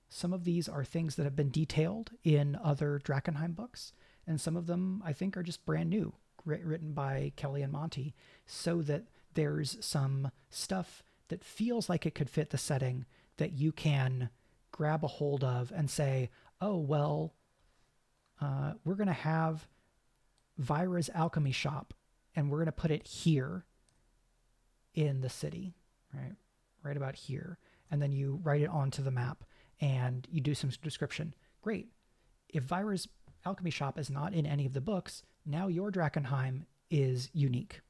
Some of these are things that have been detailed in other Drakkenheim books, and some of them I think are just brand new, written by Kelly and Monty, so that there's some stuff that feels like it could fit the setting that you can grab a hold of and say, oh, well, we're going to have Vira's alchemy shop, and we're going to put it here in the city, right about here. And then you write it onto the map and you do some description. Great. If Vira's alchemy shop is not in any of the books, now your Drakkenheim is unique.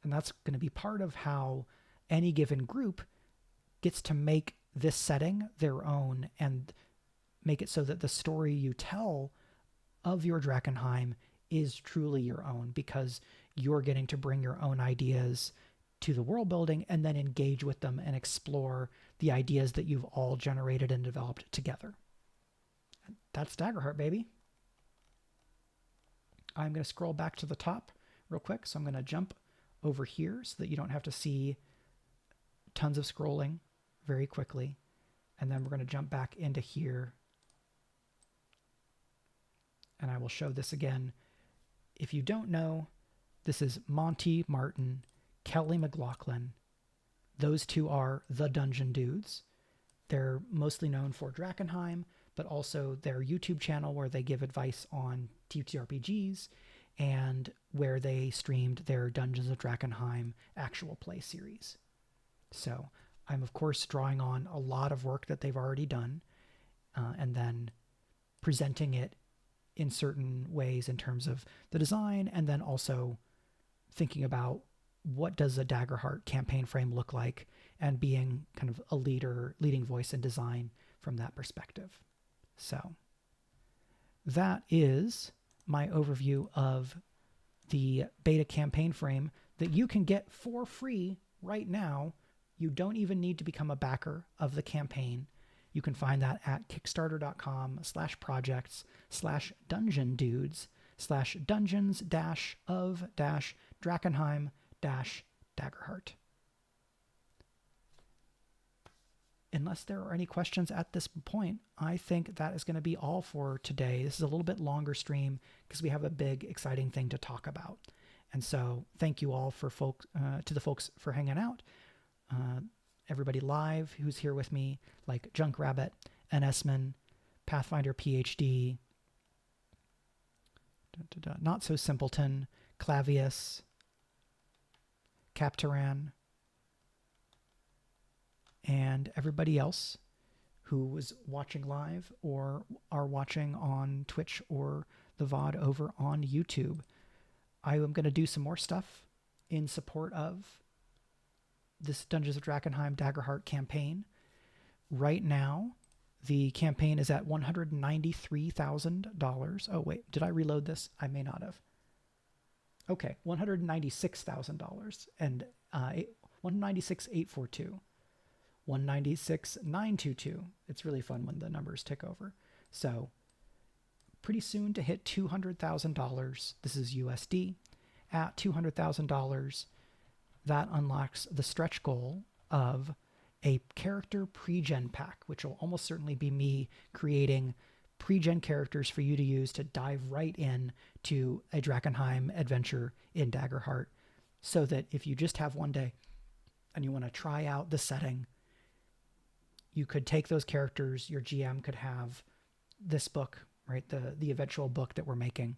And that's going to be part of how any given group gets to make this setting their own and make it so that the story you tell of your Drakkenheim is truly your own, because you're getting to bring your own ideas to the world building and then engage with them and explore the ideas that you've all generated and developed together. That's Daggerheart, baby. I'm going to scroll back to the top real quick. So I'm going to jump over here so that you don't have to see tons of scrolling very quickly. And then we're going to jump back into here. And I will show this again. If you don't know, this is Monty Martin, Kelly McLaughlin. Those two are the Dungeon Dudes. They're mostly known for Drakkenheim, but also their YouTube channel where they give advice on TTRPGs and where they streamed their Dungeons of Drakkenheim actual play series. So I'm, of course, drawing on a lot of work that they've already done and then presenting it in certain ways in terms of the design, and then also thinking about what does a Daggerheart campaign frame look like and being kind of a leading voice in design from that perspective. So that is my overview of the beta campaign frame that you can get for free right now. You don't even need to become a backer of the campaign. You can find that at kickstarter.com/projects/dungeons-of-Drakkenheim-Daggerheart. Unless there are any questions at this point, I think that is going to be all for today. This is a little bit longer stream because we have a big, exciting thing to talk about. And so thank you all for to the folks for hanging out. Everybody live who's here with me, like Junk Rabbit, NSman, Pathfinder PhD, Not So Simpleton, Clavius, Captaran, and everybody else who was watching live or are watching on Twitch or the VOD over on YouTube. I am going to do some more stuff in support of this Dungeons of Drakkenheim Daggerheart campaign. Right now, the campaign is at $193,000. Oh, wait, did I reload this? I may not have. Okay, $196,000 and 196,842. 196,922. It's really fun when the numbers tick over. So pretty soon to hit $200,000. This is USD. At $200,000, that unlocks the stretch goal of a character pre-gen pack, which will almost certainly be me creating pre-gen characters for you to use to dive right in to a Drakkenheim adventure in Daggerheart, so that if you just have one day and you want to try out the setting, you could take those characters. Your GM could have this book, right? The eventual book that we're making.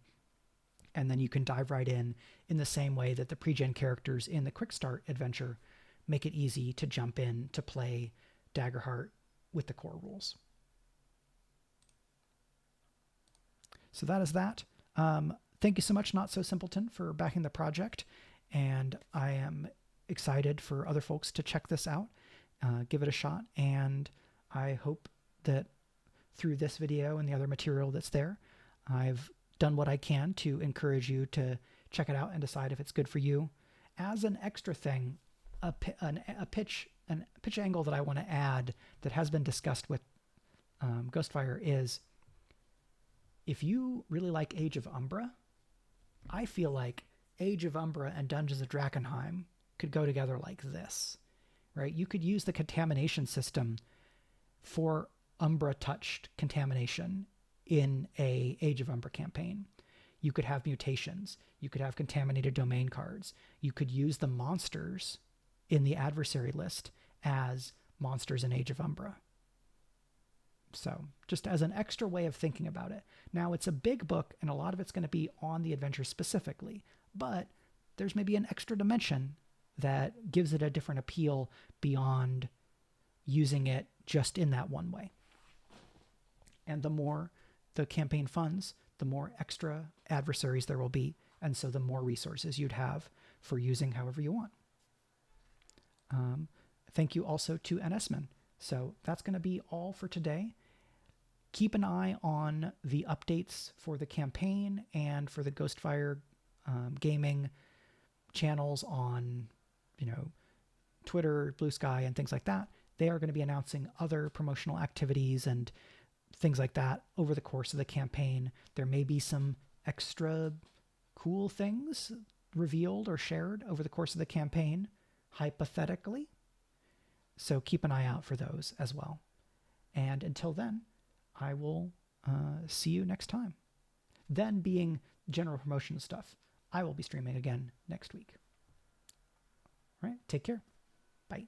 And then you can dive right in the same way that the pre-gen characters in the Quick Start adventure make it easy to jump in to play Daggerheart with the core rules. So that is that. Thank you so much, Not So Simpleton, for backing the project. And I am excited for other folks to check this out. Give it a shot, and I hope that through this video and the other material that's there, I've done what I can to encourage you to check it out and decide if it's good for you. As an extra thing, a pitch angle that I want to add that has been discussed with Ghostfire is, if you really like Age of Umbra, I feel like Age of Umbra and Dungeons of Drakkenheim could go together like this. Right? You could use the contamination system for Umbra-touched contamination in a Age of Umbra campaign. You could have mutations. You could have contaminated domain cards. You could use the monsters in the adversary list as monsters in Age of Umbra. So just as an extra way of thinking about it. Now, it's a big book, and a lot of it's going to be on the adventure specifically, but there's maybe an extra dimension that gives it a different appeal beyond using it just in that one way. And the more the campaign funds, the more extra adversaries there will be, and so the more resources you'd have for using however you want. Thank you also to NSman. So that's going to be all for today. Keep an eye on the updates for the campaign and for the Ghostfire Gaming channels on Twitter, Blue Sky, and things like that. They are going to be announcing other promotional activities and things like that over the course of the campaign. There may be some extra cool things revealed or shared over the course of the campaign, hypothetically. So keep an eye out for those as well. And until then, I will see you next time. Then, being general promotion stuff, I will be streaming again next week. All right, take care. Bye.